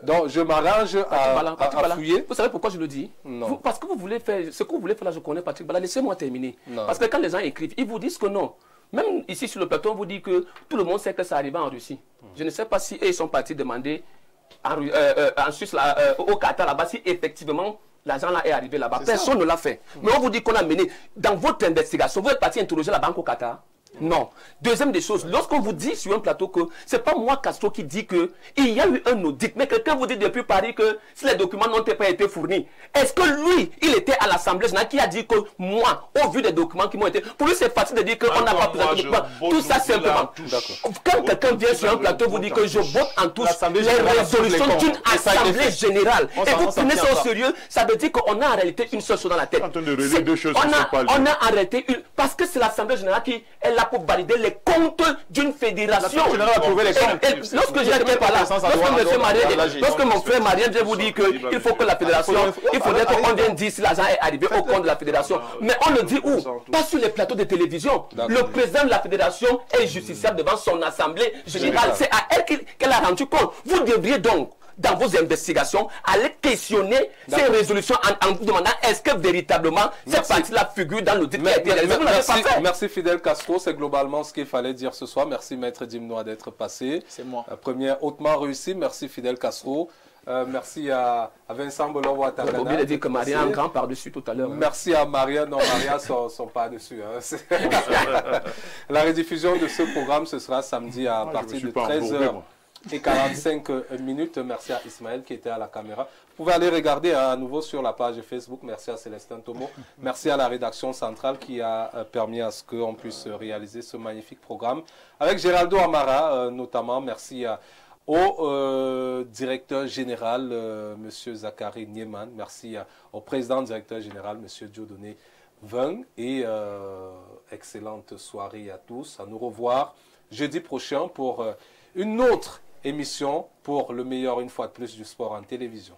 Donc je m'arrange à fouiller. Vous savez pourquoi je le dis? Parce que vous voulez faire, ce que vous voulez faire là, je connais Patrick Bala, laissez-moi terminer. Parce que quand les gens écrivent, ils vous disent que non. Même ici sur le plateau, on vous dit que tout le monde sait que ça arrive en Russie. Je ne sais pas si ils sont partis demander en Suisse, au Qatar là-bas, si effectivement l'argent là est arrivé là-bas. Personne ne l'a fait. Mais on vous dit qu'on a mené, dans votre investigation, vous êtes parti interroger la banque au Qatar? Non. Deuxième des choses, lorsqu'on vous dit sur un plateau que c'est pas moi Castro qui dit que il y a eu un audit, mais quelqu'un vous dit depuis Paris que si les documents n'ont pas été fournis, est-ce que lui, il était à l'Assemblée générale qui a dit que moi, au vu des documents qui m'ont été... Pour lui, c'est facile de dire qu'on n'a pas présenté de documents. Tout ça simplement. Quand quelqu'un vient sur un plateau, vous dit que je vote en tous les résolutions d'une Assemblée générale. Et vous prenez ça au sérieux, ça veut dire qu'on a en réalité une seule chose dans la tête. On a arrêté une... Parce que c'est l'Assemblée générale qui est là pour valider les comptes d'une fédération. Lorsque j'étais pas là, lorsque mon frère Marien vient vous dire qu'il faut que la fédération, il faudrait qu'on vienne dire si l'argent est arrivé au compte de la fédération. Mais on le dit où? Pas sur les plateaux de télévision. Le président de la fédération est justiciable devant son assemblée générale. C'est à elle qu'elle a rendu compte. Vous devriez donc, dans vos investigations, aller questionner ces résolutions en vous demandant est-ce que véritablement cette partie-là figure dans l'audit qui a été réalisé. Merci Fidel Castro, c'est globalement ce qu'il fallait dire ce soir. Merci Maître Dimnois d'être passé. C'est moi. Première hautement réussie, merci Fidel Castro. Merci à Vincent Bolon-Ouattara. J'ai oublié de dire que Maria a un grand par-dessus tout à l'heure. Merci à Maria. Non, Maria sont pas dessus. La rediffusion de ce programme, ce sera samedi à partir de 13h. Et 45 minutes. Merci à Ismaël qui était à la caméra. Vous pouvez aller regarder à nouveau sur la page Facebook. Merci à Célestin Tomo. Merci à la rédaction centrale qui a permis à ce qu'on puisse réaliser ce magnifique programme. Avec Géraldo Amara notamment. Merci au directeur général, M. Zachary Nieman. Merci au président directeur général, M. Dieudonné Veng. Et excellente soirée à tous. À nous revoir jeudi prochain pour une autre émission pour le meilleur une fois de plus du sport en télévision.